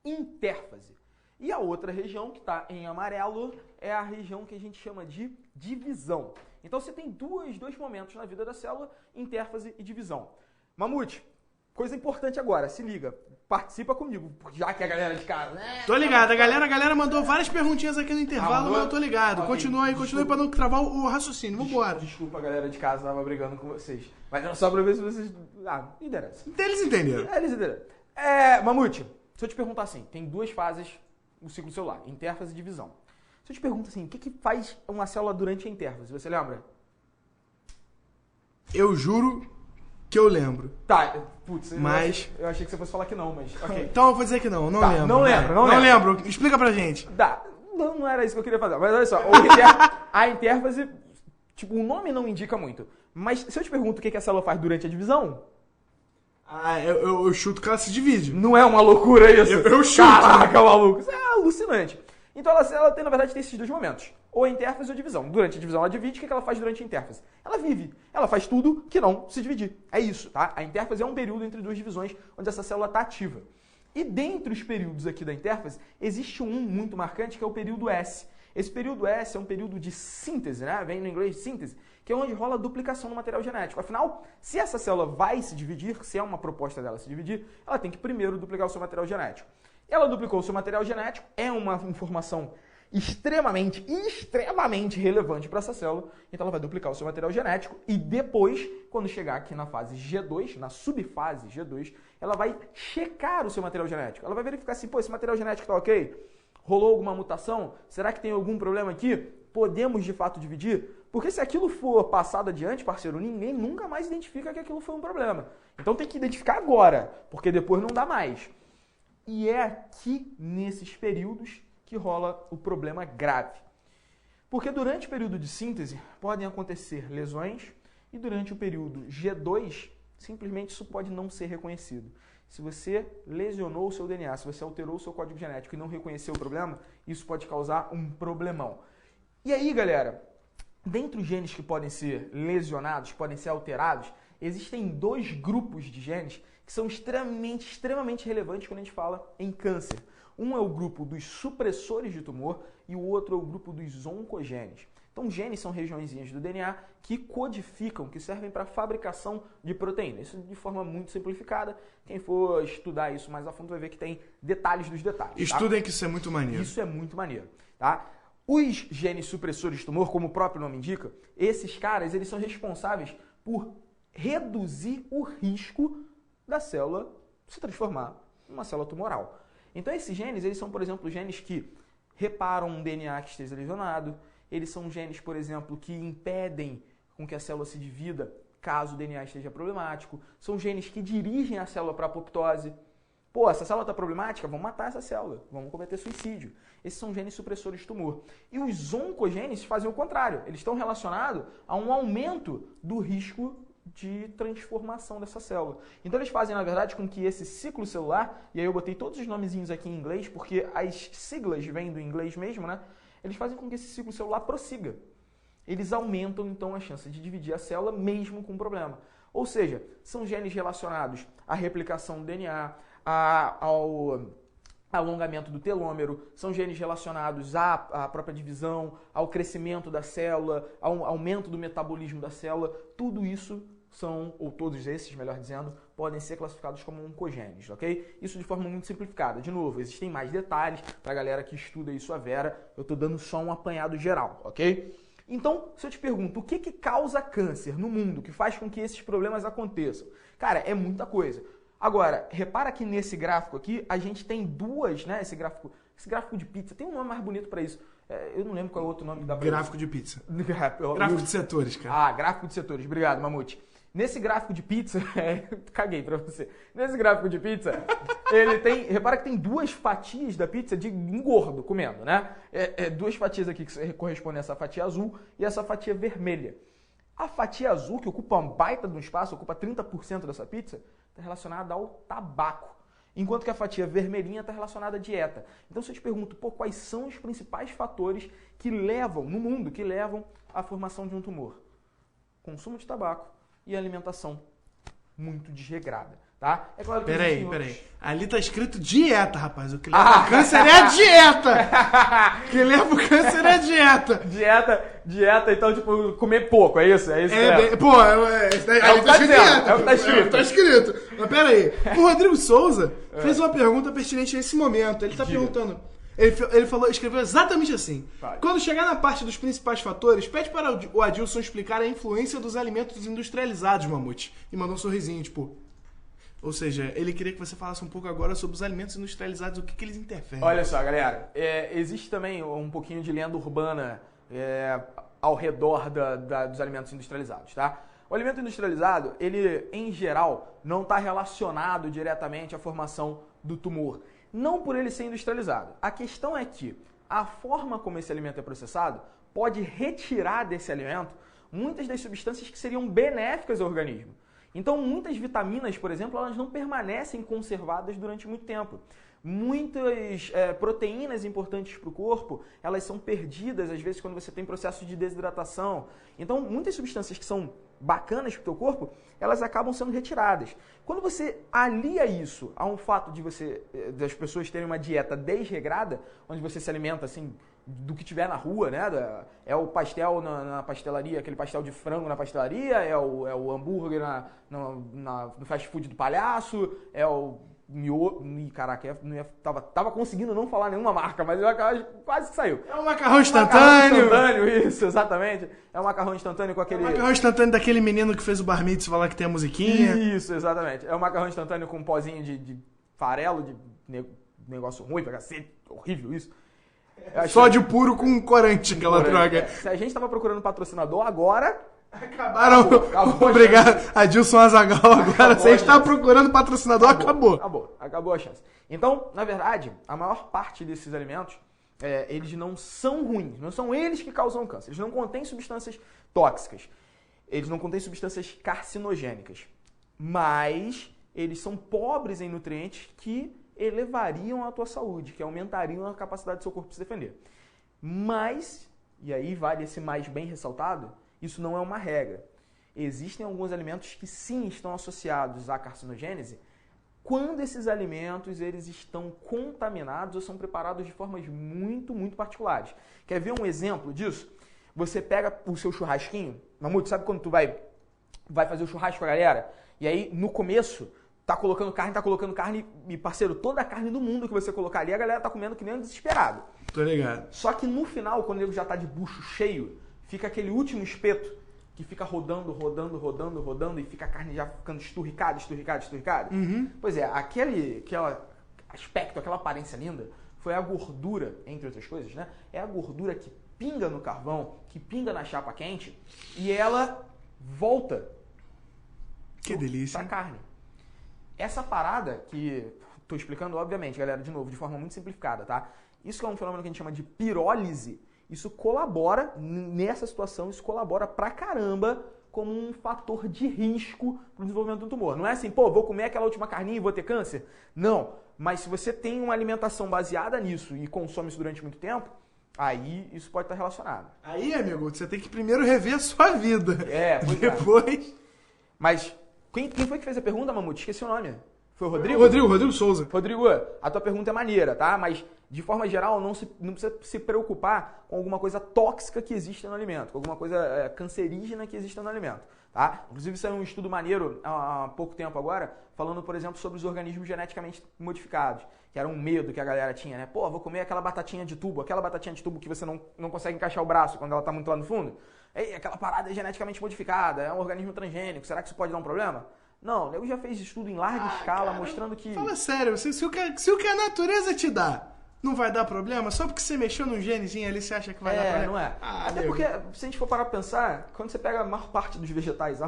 intérfase. E a outra região, que está em amarelo, é a região que a gente chama de divisão. Então você tem dois momentos na vida da célula, intérfase e divisão. Mamute, coisa importante agora, se liga, participa comigo, já que a galera de casa, né? Tô ligado, a galera mandou várias perguntinhas aqui no intervalo, mas eu tô ligado. Okay, continua aí pra não travar o raciocínio, vambora. Desculpa, a galera de casa tava brigando com vocês, mas era só pra ver se vocês... interessa. Eles entenderam. Eles entenderam. Mamute, se eu te perguntar assim, tem duas fases no ciclo celular, intérfase e divisão. Se eu te pergunto assim, o que faz uma célula durante a intérfase, você lembra? Eu juro que eu lembro. Tá, putz, mas... eu achei que você fosse falar que não, mas ok. Então eu vou dizer que não lembro. Não lembro. Explica pra gente. Tá, não era isso que eu queria fazer, mas olha só, a intérfase, tipo, o nome não indica muito, mas se eu te pergunto o que a célula faz durante a divisão... eu chuto que ela se divide. Não é uma loucura isso? Eu chuto. Caraca, maluco. Isso é alucinante. Então ela tem, na verdade, tem esses dois momentos. Ou a intérfase ou a divisão. Durante a divisão ela divide. O que ela faz durante a intérfase? Ela vive. Ela faz tudo que não se dividir. É isso, tá? A intérfase é um período entre duas divisões onde essa célula está ativa. E dentre os períodos aqui da intérfase, existe um muito marcante que é o período S. Esse período S é um período de síntese, né? Vem no inglês síntese, que é onde rola a duplicação do material genético. Afinal, se essa célula vai se dividir, se é uma proposta dela se dividir, ela tem que primeiro duplicar o seu material genético. Ela duplicou o seu material genético, é uma informação extremamente relevante para essa célula, então ela vai duplicar o seu material genético e depois, quando chegar aqui na fase G2, na subfase G2, ela vai checar o seu material genético. Ela vai verificar assim, pô, esse material genético tá ok? Rolou alguma mutação? Será que tem algum problema aqui? Podemos de fato dividir? Porque se aquilo for passado adiante, parceiro, ninguém nunca mais identifica que aquilo foi um problema. Então tem que identificar agora, porque depois não dá mais. E é aqui, nesses períodos, que rola o problema grave. Porque durante o período de síntese, podem acontecer lesões, e durante o período G2, simplesmente isso pode não ser reconhecido. Se você lesionou o seu DNA, se você alterou o seu código genético e não reconheceu o problema, isso pode causar um problemão. E aí, galera, dentre os genes que podem ser lesionados, que podem ser alterados, existem dois grupos de genes que são extremamente relevantes quando a gente fala em câncer. Um é o grupo dos supressores de tumor e o outro é o grupo dos oncogenes. Então, genes são regiõezinhas do DNA que codificam, que servem para a fabricação de proteína. Isso de forma muito simplificada. Quem for estudar isso mais a fundo vai ver que tem detalhes dos detalhes. Estudem que isso é muito maneiro. Isso é muito maneiro, tá? Os genes supressores de tumor, como o próprio nome indica, esses caras eles são responsáveis por reduzir o risco da célula se transformar numa célula tumoral. Então, esses genes, eles são, por exemplo, genes que reparam um DNA que esteja lesionado. Eles são genes, por exemplo, que impedem com que a célula se divida caso o DNA esteja problemático. São genes que dirigem a célula para a apoptose. Pô, essa célula está problemática, vamos matar essa célula, vamos cometer suicídio. Esses são genes supressores de tumor. E os oncogenes fazem o contrário. Eles estão relacionados a um aumento do risco de transformação dessa célula. Então eles fazem, na verdade, com que esse ciclo celular, e aí eu botei todos os nomezinhos aqui em inglês, porque as siglas vêm do inglês mesmo, né? Eles fazem com que esse ciclo celular prossiga. Eles aumentam, então, a chance de dividir a célula mesmo com problema. Ou seja, são genes relacionados à replicação do DNA, ao alongamento do telômero, são genes relacionados à própria divisão, ao crescimento da célula, ao aumento do metabolismo da célula. Tudo isso são, ou todos esses, melhor dizendo, podem ser classificados como oncogenes, ok? Isso de forma muito simplificada. De novo, existem mais detalhes para a galera que estuda isso a vera, eu estou dando só um apanhado geral, ok? Então, se eu te pergunto, o que causa câncer no mundo, que faz com que esses problemas aconteçam? Cara, é muita coisa. Agora, repara que nesse gráfico aqui, a gente tem duas, né? Esse gráfico de pizza, tem um nome mais bonito para isso. Eu não lembro qual é o outro nome que dá pra Gráfico de pizza. Gráfico de setores, cara. Ah, gráfico de setores. Obrigado, Mamute. Nesse gráfico de pizza, caguei pra você. Nesse gráfico de pizza, ele tem, repara que tem duas fatias da pizza de engordo comendo, né? Duas fatias aqui que correspondem a essa fatia azul e essa fatia vermelha. A fatia azul, que ocupa um baita de um espaço, ocupa 30% dessa pizza, está relacionada ao tabaco. Enquanto que a fatia vermelhinha está relacionada à dieta. Então, se eu te pergunto, quais são os principais fatores que levam, no mundo, que levam à formação de um tumor? Consumo de tabaco e alimentação muito desregrada, tá? É claro que Peraí. Ali tá escrito dieta, rapaz. O que leva ao câncer é a dieta! O que leva o câncer é a dieta! Dieta, então, tipo, comer pouco, é isso? É isso ali tá escrito dieta. É o que tá escrito. Tá escrito. Mas peraí. O Rodrigo Souza fez uma pergunta pertinente nesse momento. Ele tá perguntando... Ele escreveu exatamente assim. Vai. Quando chegar na parte dos principais fatores, pede para o Adilson explicar a influência dos alimentos industrializados, Mamute. E mandou um sorrisinho, tipo... Ou seja, ele queria que você falasse um pouco agora sobre os alimentos industrializados, o que eles interferem. Olha só, galera. Existe também um pouquinho de lenda urbana ao redor dos alimentos industrializados, tá? O alimento industrializado, ele, em geral, não está relacionado diretamente à formação do tumor. Não por ele ser industrializado. A questão é que a forma como esse alimento é processado pode retirar desse alimento muitas das substâncias que seriam benéficas ao organismo. Então, muitas vitaminas, por exemplo, elas não permanecem conservadas durante muito tempo. Muitas proteínas importantes para o corpo, elas são perdidas, às vezes, quando você tem processo de desidratação. Então, muitas substâncias que são bacanas para o teu corpo, elas acabam sendo retiradas. Quando você alia isso a um fato das pessoas terem uma dieta desregrada, onde você se alimenta assim do que tiver na rua, né? É o pastel na pastelaria, aquele pastel de frango na pastelaria, é o hambúrguer no fast food do palhaço, é o caraca, tava conseguindo não falar nenhuma marca, mas quase que saiu. É um macarrão instantâneo. Isso, exatamente. É um macarrão instantâneo com aquele... É um macarrão instantâneo daquele menino que fez o bar mitzvah lá que tem a musiquinha. Isso, exatamente. É um macarrão instantâneo com um pozinho de farelo, de negócio ruim pra cacete. Horrível isso. Sódio puro com corante, aquela droga. Se a gente tava procurando patrocinador, agora... Acabaram. Acabou Obrigado, Adilson Azaghal. Agora, se a gente tava procurando patrocinador, Acabou a chance. Então, na verdade, a maior parte desses alimentos, eles não são ruins. Não são eles que causam câncer. Eles não contêm substâncias tóxicas. Eles não contêm substâncias carcinogênicas. Mas eles são pobres em nutrientes que elevariam a tua saúde, que aumentariam a capacidade do seu corpo de se defender. Mas, e aí vale esse mais bem ressaltado, isso não é uma regra. Existem alguns alimentos que sim estão associados à carcinogênese quando esses alimentos eles estão contaminados ou são preparados de formas muito, muito particulares. Quer ver um exemplo disso? Você pega o seu churrasquinho, Mamute, sabe quando tu vai fazer o churrasco com a galera? E aí, no começo, tá colocando carne, e parceiro, toda a carne do mundo que você colocar ali, a galera tá comendo que nem um desesperado. Tô ligado. Só que no final, quando ele já tá de bucho cheio, fica aquele último espeto que fica rodando e fica a carne já ficando esturricada. Uhum. Pois é, aquele aspecto, aquela aparência linda, foi a gordura, entre outras coisas, né? É a gordura que pinga no carvão, que pinga na chapa quente e ela volta. Que delícia. Pra carne. Essa parada que tô explicando, obviamente, galera, de novo, de forma muito simplificada, tá? Isso é um fenômeno que a gente chama de pirólise. Isso colabora, nessa situação, isso colabora pra caramba como um fator de risco para o desenvolvimento de um tumor. Não é assim, pô, vou comer aquela última carninha e vou ter câncer? Não. Mas se você tem uma alimentação baseada nisso e consome isso durante muito tempo, aí isso pode estar relacionado. Aí, amigo, você tem que primeiro rever a sua vida. Pois depois... Mas quem foi que fez a pergunta, Mamute? Esqueci o nome. Foi o Rodrigo? Rodrigo Souza. Rodrigo, a tua pergunta é maneira, tá? Mas, de forma geral, não precisa se preocupar com alguma coisa tóxica que existe no alimento, com alguma coisa cancerígena que existe no alimento, tá? Inclusive, saiu um estudo maneiro há pouco tempo agora, falando, por exemplo, sobre os organismos geneticamente modificados, que era um medo que a galera tinha, né? Pô, vou comer aquela batatinha de tubo que você não consegue encaixar o braço quando ela tá muito lá no fundo. Ei, aquela parada é geneticamente modificada, é um organismo transgênico, será que isso pode dar um problema? Não, o nego já fez estudo em larga escala, cara, mostrando que... Fala sério, se o que a natureza te dá não vai dar problema, só porque você mexeu num genezinho ali, você acha que vai dar problema? Não é. Até porque, se a gente for parar pra pensar, quando você pega a maior parte dos vegetais,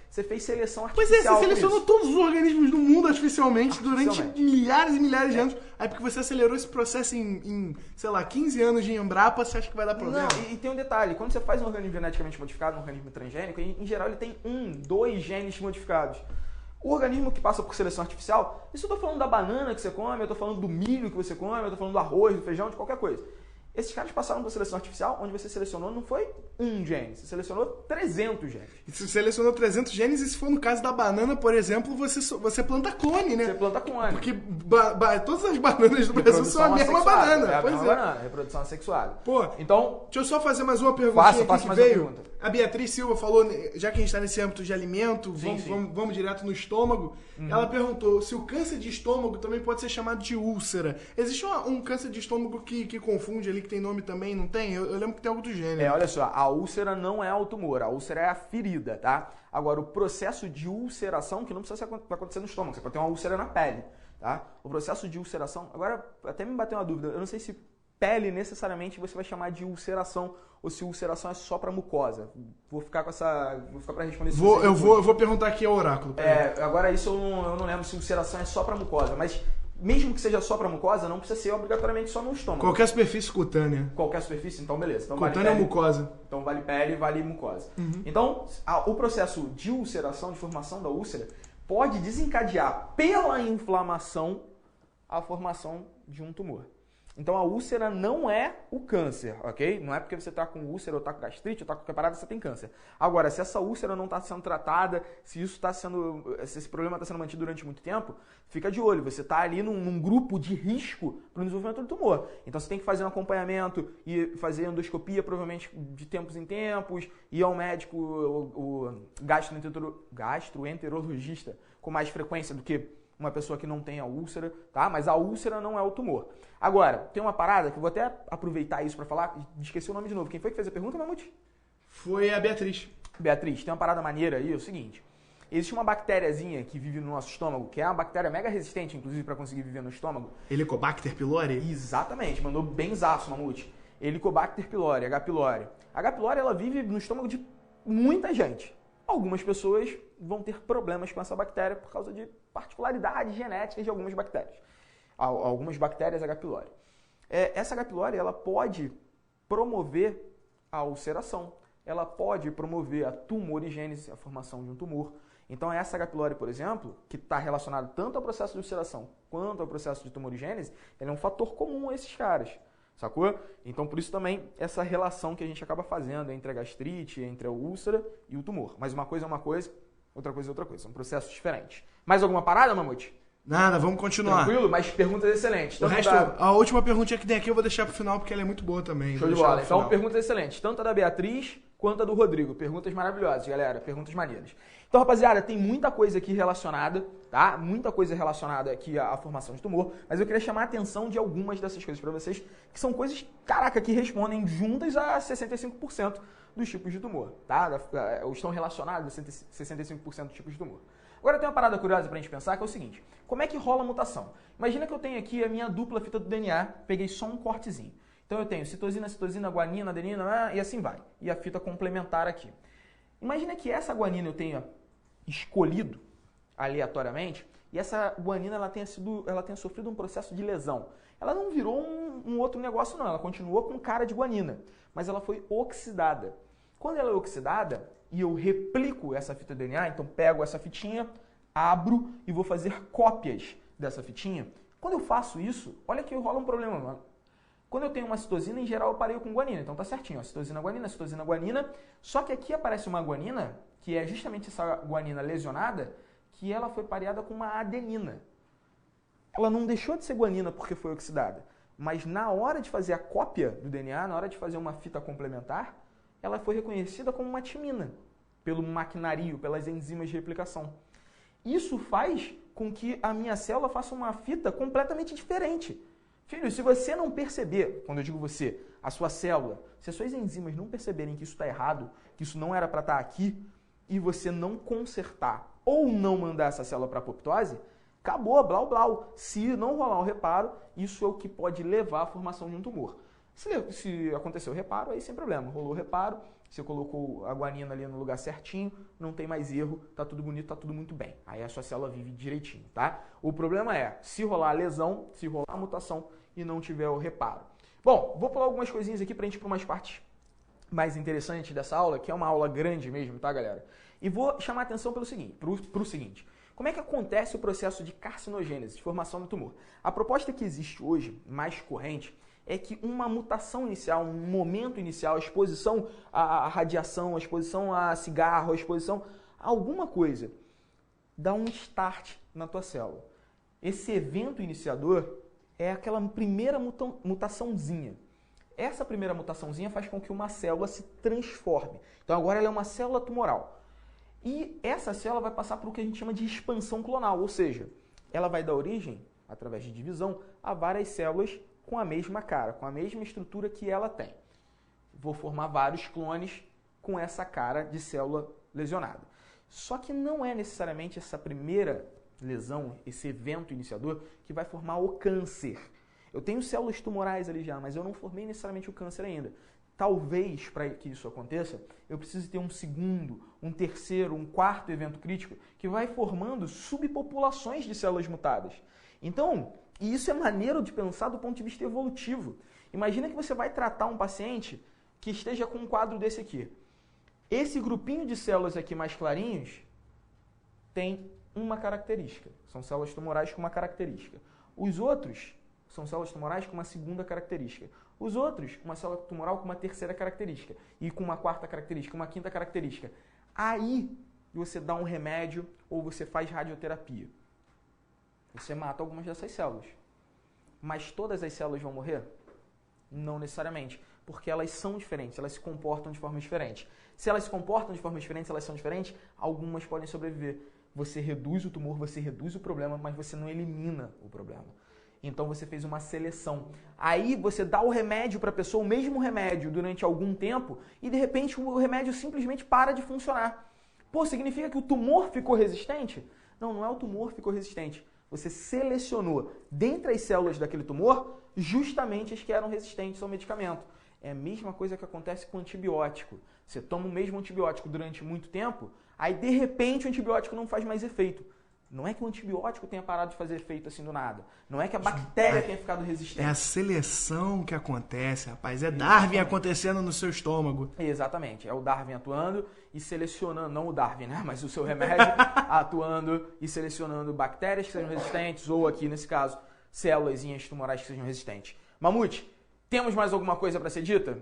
você fez seleção artificial. Pois é, você selecionou todos os organismos do mundo artificialmente durante milhares e milhares de anos. Aí porque você acelerou esse processo em, sei lá, 15 anos de Embrapa, você acha que vai dar problema? Não, e tem um detalhe, quando você faz um organismo geneticamente modificado, um organismo transgênico, em geral ele tem 2 genes modificados. O organismo que passa por seleção artificial, isso eu tô falando da banana que você come, eu tô falando do milho que você come, eu tô falando do arroz, do feijão, de qualquer coisa. Esses caras passaram por seleção artificial, onde você selecionou não foi 1 gene, você selecionou 300 genes. E se você selecionou 300 genes, e se for no caso da banana, por exemplo, você planta clone, né? Você planta clone. Porque todas as bananas do Brasil são a mesma banana. É a mesma banana, reprodução assexuada. Pô, então, deixa eu só fazer mais uma perguntinha faça mais uma pergunta. A Beatriz Silva falou, já que a gente está nesse âmbito de alimento, vamos direto no estômago. Ela perguntou se o câncer de estômago também pode ser chamado de úlcera. Existe um câncer de estômago que confunde ali, que tem nome também, não tem? Eu lembro que tem algo do gênero. Olha só, a úlcera não é o tumor, a úlcera é a ferida, tá? Agora, o processo de ulceração, que não precisa acontecer no estômago, você pode ter uma úlcera na pele, tá? O processo de ulceração, agora até me bateu uma dúvida, eu não sei se pele necessariamente você vai chamar de ulceração ou se ulceração é só para mucosa. Vou ficar para responder isso. Eu vou perguntar aqui ao oráculo. Agora isso eu não lembro se ulceração é só para mucosa, mas mesmo que seja só para mucosa, não precisa ser obrigatoriamente só no estômago. Qualquer superfície cutânea. Qualquer superfície, então beleza. Então, cutânea ou mucosa. Então vale pele, vale mucosa. Então, o processo de ulceração, de formação da úlcera, pode desencadear pela inflamação a formação de um tumor. Então a úlcera não é o câncer, ok? Não é porque você está com úlcera ou está com gastrite ou está com qualquer parada, você tem câncer. Agora, se essa úlcera não está sendo tratada, se esse problema está sendo mantido durante muito tempo, fica de olho. Você está ali num grupo de risco para o desenvolvimento do tumor. Então você tem que fazer um acompanhamento e fazer endoscopia, provavelmente de tempos em tempos, ir ao médico, o gastroenterologista, com mais frequência do que uma pessoa que não tem a úlcera, tá? Mas a úlcera não é o tumor. Agora, tem uma parada que eu vou até aproveitar isso para falar, esqueci o nome de novo. Quem foi que fez a pergunta, Mamute? Foi a Beatriz. Beatriz, tem uma parada maneira aí, é o seguinte. Existe uma bactériazinha que vive no nosso estômago, que é uma bactéria mega resistente, inclusive, para conseguir viver no estômago. Helicobacter pylori? Exatamente, mandou benzaço, Mamute. Helicobacter pylori, H. pylori. A H. pylori, ela vive no estômago de muita gente. Algumas pessoas vão ter problemas com essa bactéria por causa de particularidades genéticas de algumas bactérias. Algumas bactérias H. pylori. Essa H. pylori, ela pode promover a ulceração. Ela pode promover a tumorigênese, a formação de um tumor. Então, essa H. pylori, por exemplo, que está relacionada tanto ao processo de ulceração quanto ao processo de tumorigênese, ele é um fator comum a esses caras. Sacou? Então, por isso também, essa relação que a gente acaba fazendo entre a gastrite, entre a úlcera e o tumor. Mas uma coisa é uma coisa, outra coisa é outra coisa. São processos diferentes. Mais alguma parada, Mamute? Nada, vamos continuar. Tranquilo? Mas perguntas excelentes. O resto, a última perguntinha que tem aqui eu vou deixar pro final, porque ela é muito boa também. Show de bola. Então, perguntas excelentes. Tanto a da Beatriz quanto a do Rodrigo. Perguntas maravilhosas, galera. Perguntas maneiras. Então, rapaziada, tem muita coisa aqui relacionada, tá? Muita coisa relacionada aqui à formação de tumor, mas eu queria chamar a atenção de algumas dessas coisas para vocês, que são coisas, caraca, que respondem juntas a 65% dos tipos de tumor, tá? Ou estão relacionados a 65% dos tipos de tumor. Agora tem uma parada curiosa pra gente pensar, que é o seguinte: como é que rola a mutação? Imagina que eu tenho aqui a minha dupla fita do DNA, peguei só um cortezinho. Então eu tenho citosina, guanina, adenina, e assim vai. E a fita complementar aqui. Imagina que essa guanina eu tenha escolhido aleatoriamente e essa guanina ela tenha sofrido um processo de lesão. Ela não virou um outro negócio não, ela continuou com cara de guanina, mas ela foi oxidada. Quando ela é oxidada, e eu replico essa fita DNA, então pego essa fitinha, abro e vou fazer cópias dessa fitinha. Quando eu faço isso, olha que rola um problema, mano. Quando eu tenho uma citosina, em geral eu pareio com guanina, então tá certinho, ó, citosina, guanina, só que aqui aparece uma guanina, que é justamente essa guanina lesionada, que ela foi pareada com uma adenina. Ela não deixou de ser guanina porque foi oxidada, mas na hora de fazer a cópia do DNA, na hora de fazer uma fita complementar, ela foi reconhecida como uma timina, pelo maquinario, pelas enzimas de replicação. Isso faz com que a minha célula faça uma fita completamente diferente. Filho, se você não perceber, quando eu digo você, a sua célula, se as suas enzimas não perceberem que isso está errado, que isso não era para estar aqui, e você não consertar ou não mandar essa célula para apoptose, acabou, blau, blau. Se não rolar o reparo, isso é o que pode levar à formação de um tumor. Se aconteceu o reparo, aí sem problema. Rolou o reparo, você colocou a guanina ali no lugar certinho, não tem mais erro, tá tudo bonito, tá tudo muito bem. Aí a sua célula vive direitinho, tá? O problema é se rolar a lesão, se rolar a mutação e não tiver o reparo. Bom, vou pular algumas coisinhas aqui pra gente ir para umas partes mais interessantes dessa aula, que é uma aula grande mesmo, tá, galera? E vou chamar a atenção pro seguinte. Como é que acontece o processo de carcinogênese, de formação do tumor? A proposta que existe hoje, mais corrente, é que uma mutação inicial, um momento inicial, a exposição à radiação, a exposição a cigarro, a exposição a alguma coisa, dá um start na tua célula. Esse evento iniciador é aquela primeira mutaçãozinha. Essa primeira mutaçãozinha faz com que uma célula se transforme. Então agora ela é uma célula tumoral. E essa célula vai passar por o que a gente chama de expansão clonal, ou seja, ela vai dar origem, através de divisão, a várias células com a mesma cara, com a mesma estrutura que ela tem. Vou formar vários clones com essa cara de célula lesionada. Só que não é necessariamente essa primeira lesão, esse evento iniciador, que vai formar o câncer. Eu tenho células tumorais ali já, mas eu não formei necessariamente o câncer ainda. Talvez, para que isso aconteça, eu precise ter um segundo, um terceiro, um quarto evento crítico que vai formando subpopulações de células mutadas. Então, e isso é maneiro de pensar do ponto de vista evolutivo. Imagina que você vai tratar um paciente que esteja com um quadro desse aqui. Esse grupinho de células aqui mais clarinhos tem uma característica. São células tumorais com uma característica. Os outros são células tumorais com uma segunda característica. Os outros, uma célula tumoral com uma terceira característica. E com uma quarta característica, uma quinta característica. Aí você dá um remédio ou você faz radioterapia. Você mata algumas dessas células. Mas todas as células vão morrer? Não necessariamente. Porque elas são diferentes, elas se comportam de forma diferente. Se elas se comportam de forma diferente, elas são diferentes, algumas podem sobreviver. Você reduz o tumor, você reduz o problema, mas você não elimina o problema. Então você fez uma seleção. Aí você dá o remédio para a pessoa, o mesmo remédio, durante algum tempo, e de repente o remédio simplesmente para de funcionar. Pô, significa que o tumor ficou resistente? Não, não é o tumor que ficou resistente. Você selecionou, dentre as células daquele tumor, justamente as que eram resistentes ao medicamento. É a mesma coisa que acontece com antibiótico. Você toma o mesmo antibiótico durante muito tempo, aí de repente o antibiótico não faz mais efeito. Não é que o antibiótico tenha parado de fazer efeito assim do nada. Não é que a bactéria tenha ficado resistente. É a seleção que acontece, rapaz. É Darwin acontecendo no seu estômago. Exatamente. É o Darwin atuando e selecionando, não o Darwin, né? Mas o seu remédio atuando e selecionando bactérias que sejam resistentes ou aqui, nesse caso, células tumorais que sejam resistentes. Mamute, temos mais alguma coisa para ser dita?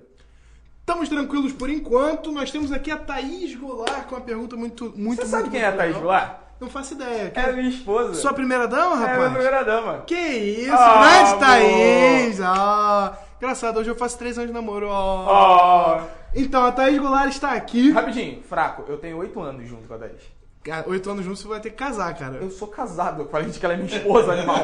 Estamos tranquilos por enquanto. Nós temos aqui a Thaís Goulart com uma pergunta muito Você sabe quem é a Thaís Goulart? Não faço ideia. É minha esposa. Sua primeira dama, rapaz? É minha primeira dama. Que isso, grande Thaís. Engraçado, hoje eu faço 3 anos de namoro. Então, a Thaís Goulart está aqui. Rapidinho, fraco, eu tenho 8 anos junto com a Thaís. 8 anos juntos você vai ter que casar, cara. Eu sou casado, eu falei que ela é minha esposa, animal.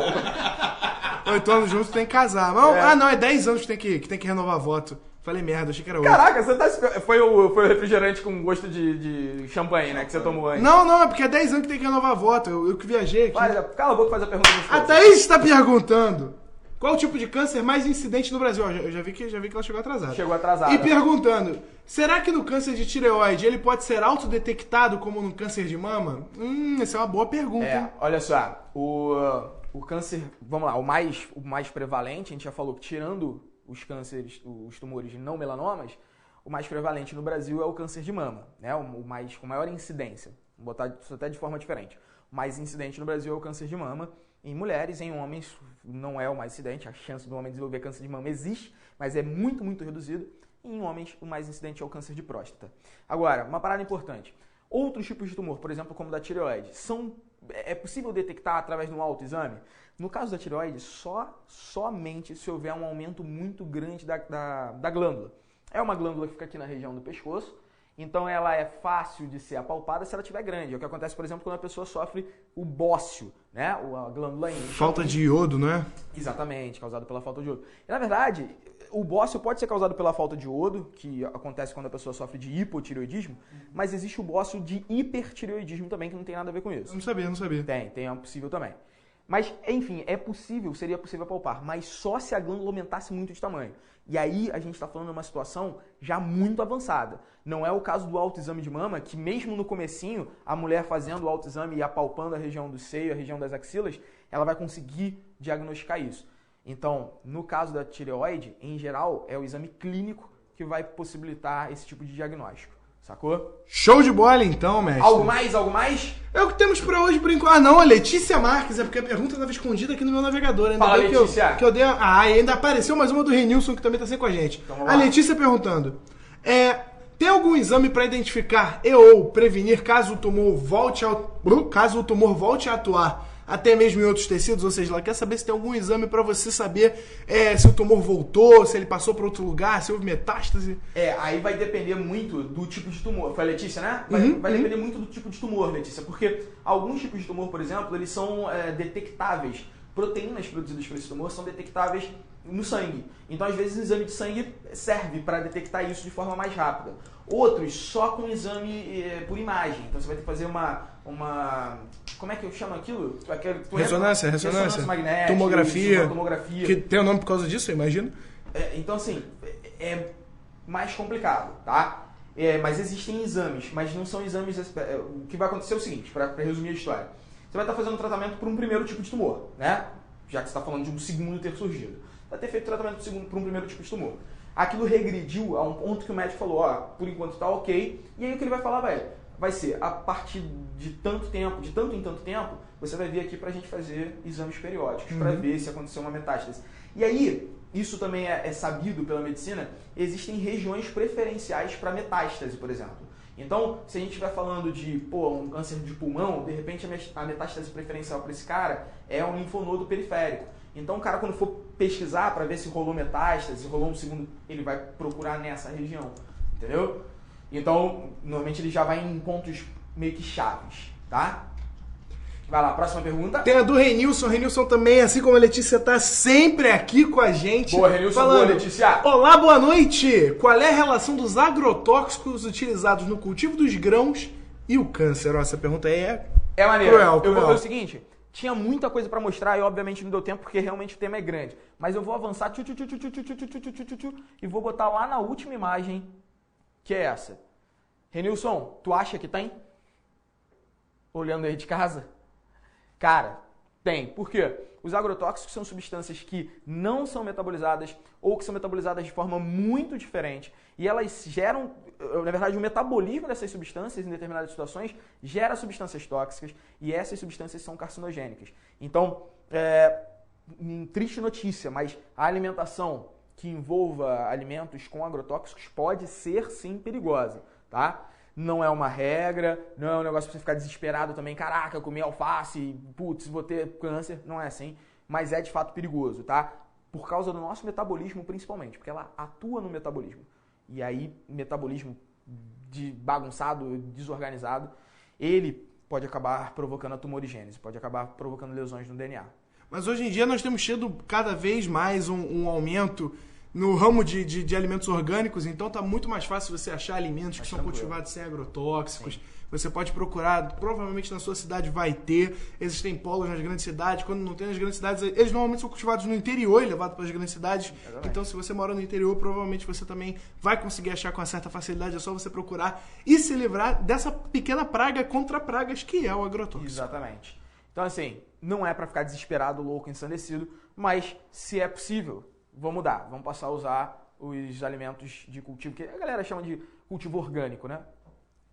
8 anos juntos tem que casar. Mas, não, é 10 anos que tem que renovar voto. Falei merda, achei que era 8. Caraca, você tá... Foi o refrigerante com gosto de champanhe, né? Que você tomou antes. Não, é porque é 10 anos que tem que renovar voto. Eu que viajei aqui. Cala a boca e faz a pergunta do A Thaís está perguntando qual o tipo de câncer mais incidente no Brasil. Eu já vi que ela chegou atrasada. Chegou atrasada. E perguntando, será que no câncer de tireoide ele pode ser autodetectado como no câncer de mama? Essa é uma boa pergunta, hein? Olha só, o câncer, vamos lá, o mais prevalente, a gente já falou que tirando os cânceres, os tumores não melanomas, o mais prevalente no Brasil é o câncer de mama, né? O mais com maior incidência. Vou botar isso até de forma diferente. O mais incidente no Brasil é o câncer de mama. Em mulheres, em homens, não é o mais incidente. A chance do homem desenvolver câncer de mama existe, mas é muito, muito reduzida. E em homens, o mais incidente é o câncer de próstata. Agora, uma parada importante. Outros tipos de tumor, por exemplo, como o da tireoide, é possível detectar através de um autoexame? No caso da tireoide, somente se houver um aumento muito grande da glândula. É uma glândula que fica aqui na região do pescoço, então ela é fácil de ser apalpada se ela estiver grande. É o que acontece, por exemplo, quando a pessoa sofre o bócio, né? A glândula índia. Falta de iodo, não é? Exatamente, causado pela falta de iodo. E, na verdade, o bócio pode ser causado pela falta de iodo, que acontece quando a pessoa sofre de hipotireoidismo, mas existe o bócio de hipertireoidismo também, que não tem nada a ver com isso. Eu não sabia. É possível também. Mas, enfim, seria possível palpar, mas só se a glândula aumentasse muito de tamanho. E aí a gente está falando de uma situação já muito avançada. Não é o caso do autoexame de mama, que mesmo no comecinho, a mulher fazendo o autoexame e apalpando a região do seio, a região das axilas, ela vai conseguir diagnosticar isso. Então, no caso da tireoide, em geral, é o exame clínico que vai possibilitar esse tipo de diagnóstico. Sacou? Show de bola, então, mestre. Algo mais? É o que temos pra hoje, por enquanto. Ah, não, a Letícia Marques, é porque a pergunta estava escondida aqui no meu navegador. Ainda Fala, bem Letícia. que eu dei. Ah, e ainda apareceu mais uma do Renilson, que também tá sempre com a gente. Então, a Letícia perguntando: tem algum exame para identificar e ou prevenir caso o tumor volte a atuar até mesmo em outros tecidos? Ou seja, ela quer saber se tem algum exame para você saber se o tumor voltou, se ele passou para outro lugar, se houve metástase. Aí vai depender muito do tipo de tumor. Foi a Letícia, né? Vai depender muito do tipo de tumor, Letícia, porque alguns tipos de tumor, por exemplo, eles são detectáveis. Proteínas produzidas por esse tumor são detectáveis no sangue. Então, às vezes, o exame de sangue serve para detectar isso de forma mais rápida. Outros, só com exame por imagem. Então, você vai ter que fazer uma como é que eu chamo aquilo? Ressonância magnética. Tomografia. Que tem o nome por causa disso, eu imagino. Então, assim, é mais complicado, tá? Mas existem exames, mas não são exames... O que vai acontecer é o seguinte, para resumir a história. Você vai estar fazendo tratamento para um primeiro tipo de tumor, né? Já que você está falando de um segundo ter surgido. Vai ter feito tratamento para um primeiro tipo de tumor. Aquilo regrediu a um ponto que o médico falou, por enquanto está ok. E aí o que ele vai falar, vai ser, a partir de tanto tempo, de tanto em tanto tempo, você vai vir aqui para a gente fazer exames periódicos, para ver se aconteceu uma metástase. E aí, isso também é sabido pela medicina, existem regiões preferenciais para metástase, por exemplo. Então, se a gente estiver falando de um câncer de pulmão, de repente a metástase preferencial para esse cara é um linfonodo periférico. Então, o cara, quando for pesquisar para ver se rolou metástase, se rolou um segundo, ele vai procurar nessa região, entendeu? Então, normalmente ele já vai em pontos meio que chaves, tá? Vai lá, próxima pergunta. Tem a do Renilson. Renilson também, assim como a Letícia, tá sempre aqui com a gente. Boa, Renilson. Boa, Letícia. Olá, boa noite. Qual é a relação dos agrotóxicos utilizados no cultivo dos grãos e o câncer? Essa pergunta aí é maneiro. Cruel. Eu vou fazer o seguinte, tinha muita coisa pra mostrar e obviamente não deu tempo porque realmente o tema é grande. Mas eu vou avançar e vou botar lá na última imagem, que é essa. Renilson, tu acha que tem? Olhando aí de casa? Cara, tem. Por quê? Os agrotóxicos são substâncias que não são metabolizadas ou que são metabolizadas de forma muito diferente e elas geram, na verdade, o metabolismo dessas substâncias em determinadas situações gera substâncias tóxicas e essas substâncias são carcinogênicas. Então, triste notícia, mas a alimentação que envolva alimentos com agrotóxicos pode ser sim perigosa, tá? Não é uma regra, não é um negócio pra você ficar desesperado também. Caraca, eu comi alface, putz, vou ter câncer. Não é assim, mas é de fato perigoso, tá? Por causa do nosso metabolismo principalmente, porque ela atua no metabolismo. E aí, metabolismo bagunçado, desorganizado, ele pode acabar provocando a tumorigênese, pode acabar provocando lesões no DNA. Mas hoje em dia nós temos tido cada vez mais um aumento no ramo de alimentos orgânicos, então está muito mais fácil você achar alimentos que são cultivados sem agrotóxicos. Sim. Você pode procurar, provavelmente na sua cidade vai ter, existem polos nas grandes cidades, quando não tem nas grandes cidades, eles normalmente são cultivados no interior e levados para as grandes cidades. Exatamente. Então se você mora no interior, provavelmente você também vai conseguir achar com uma certa facilidade, é só você procurar e se livrar dessa pequena praga contra pragas que é o agrotóxico. Exatamente. Então assim, não é para ficar desesperado, louco, ensandecido, mas se é possível, vamos mudar, vamos passar a usar os alimentos de cultivo, que a galera chama de cultivo orgânico, né?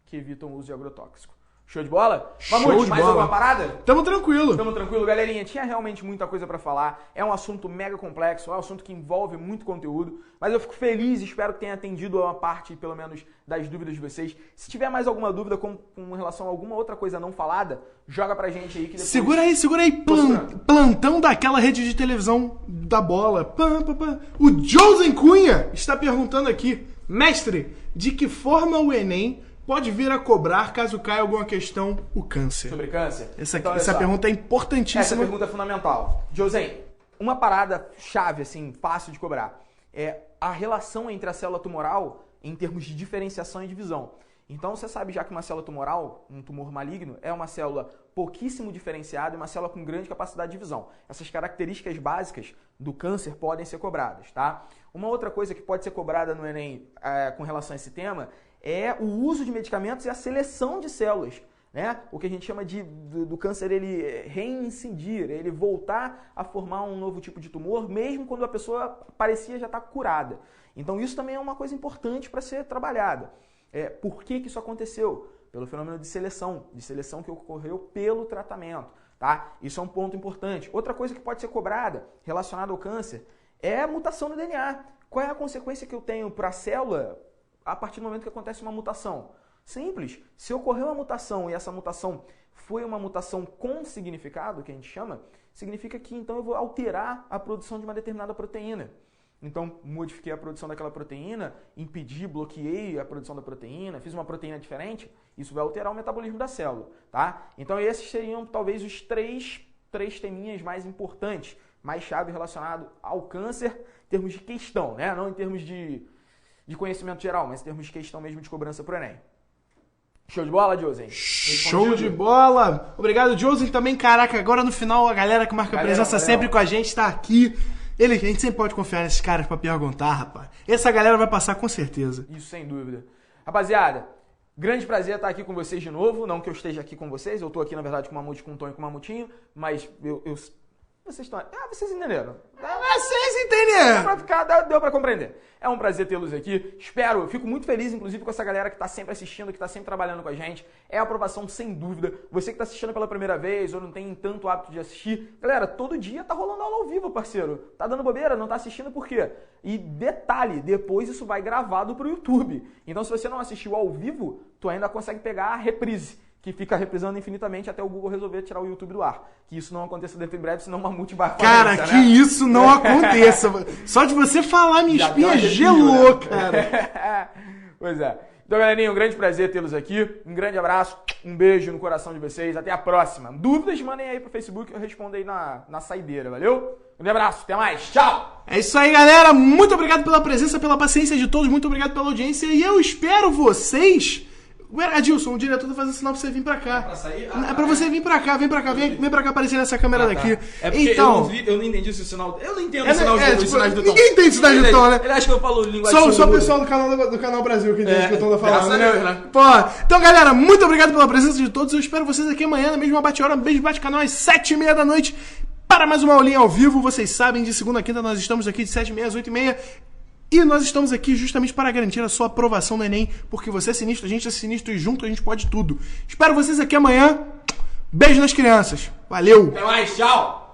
Que evitam o uso de agrotóxico. Show de bola? Mamute, mais alguma parada? Tamo tranquilo. Tamo tranquilo, galerinha. Tinha realmente muita coisa pra falar. É um assunto mega complexo, é um assunto que envolve muito conteúdo. Mas eu fico feliz e espero que tenha atendido a uma parte, pelo menos, das dúvidas de vocês. Se tiver mais alguma dúvida com relação a alguma outra coisa não falada, joga pra gente aí que depois... Segura aí. Plantão daquela rede de televisão da bola. O Josen Cunha está perguntando aqui. Mestre, de que forma o Enem pode vir a cobrar caso caia alguma questão, o câncer? Sobre câncer? Essa pergunta é importantíssima. Essa pergunta é fundamental. Josen, uma parada chave, assim, fácil de cobrar, é a relação entre a célula tumoral em termos de diferenciação e divisão. Então você sabe já que uma célula tumoral, um tumor maligno, é uma célula pouquíssimo diferenciada e uma célula com grande capacidade de divisão. Essas características básicas do câncer podem ser cobradas, tá? Uma outra coisa que pode ser cobrada no Enem com relação a esse tema é o uso de medicamentos e a seleção de células, né? O que a gente chama do câncer ele reincidir, ele voltar a formar um novo tipo de tumor, mesmo quando a pessoa parecia já estar curada. Então isso também é uma coisa importante para ser trabalhada. Por que isso aconteceu? Pelo fenômeno de seleção que ocorreu pelo tratamento, tá? Isso é um ponto importante. Outra coisa que pode ser cobrada relacionada ao câncer é a mutação no DNA. Qual é a consequência que eu tenho para a célula a partir do momento que acontece uma mutação? Simples. Se ocorreu uma mutação e essa mutação foi uma mutação com significado, que a gente chama, significa que então eu vou alterar a produção de uma determinada proteína. Então, modifiquei a produção daquela proteína, impedi, bloqueei a produção da proteína, fiz uma proteína diferente, isso vai alterar o metabolismo da célula, tá? Então, esses seriam talvez os três teminhas mais importantes, mais chave relacionado ao câncer, em termos de questão, né? Não em termos de conhecimento geral, mas em termos de questão mesmo de cobrança pro Enem. Show de bola, Josen? Show de bola! Obrigado, Josen. Também, caraca, agora no final a galera que marca presença sempre com a gente tá aqui. A gente sempre pode confiar nesses caras pra perguntar, rapaz. Essa galera vai passar com certeza. Isso, sem dúvida. Rapaziada, grande prazer estar aqui com vocês de novo. Não que eu esteja aqui com vocês, eu tô aqui, na verdade, com o Mamute, com o Tom e com o Mamutinho, mas vocês estão... vocês entenderam. Vocês entenderam. Deu pra compreender. É um prazer tê-los aqui. Fico muito feliz, inclusive, com essa galera que tá sempre assistindo, que tá sempre trabalhando com a gente. É a aprovação, sem dúvida. Você que tá assistindo pela primeira vez ou não tem tanto hábito de assistir, galera, todo dia tá rolando aula ao vivo, parceiro. Tá dando bobeira? Não tá assistindo por quê? E detalhe, depois isso vai gravado pro YouTube. Então, se você não assistiu ao vivo, tu ainda consegue pegar a reprise, que fica reprisando infinitamente até o Google resolver tirar o YouTube do ar. Que isso não aconteça dentro em breve, senão o Mamute vai falar. Cara, que isso não aconteça. Só de você falar, minha espinha gelou, né? Cara. Pois é. Então, galerinha, um grande prazer tê-los aqui. Um grande abraço, um beijo no coração de vocês. Até a próxima. Dúvidas, mandem aí pro Facebook, eu respondo aí na saideira, valeu? Um grande abraço, até mais, tchau! É isso aí, galera. Muito obrigado pela presença, pela paciência de todos. Muito obrigado pela audiência. E eu espero vocês... Adilson, o diretor tá fazendo sinal pra você vir pra cá. Pra sair? É pra você vir pra cá, vem pra cá aparecer nessa câmera daqui. É porque então, eu não entendi esse sinal. Eu não entendo os sinais do Tom. Ninguém entende sinais do Tom, né? Ele acha que eu falo linguagem Só o pessoal do canal Brasil que entende o que o Tom tá falando, Deus, né? Pô, então, galera, muito obrigado pela presença de todos. Eu espero vocês aqui amanhã na mesma bate-hora. Beijo, bate-canal às 7h30 da noite para mais uma aulinha ao vivo. Vocês sabem, de segunda a quinta nós estamos aqui de 7h30 às 8h30. E nós estamos aqui justamente para garantir a sua aprovação no Enem, porque você é sinistro, a gente é sinistro e junto a gente pode tudo. Espero vocês aqui amanhã. Beijo nas crianças. Valeu! Até mais, tchau!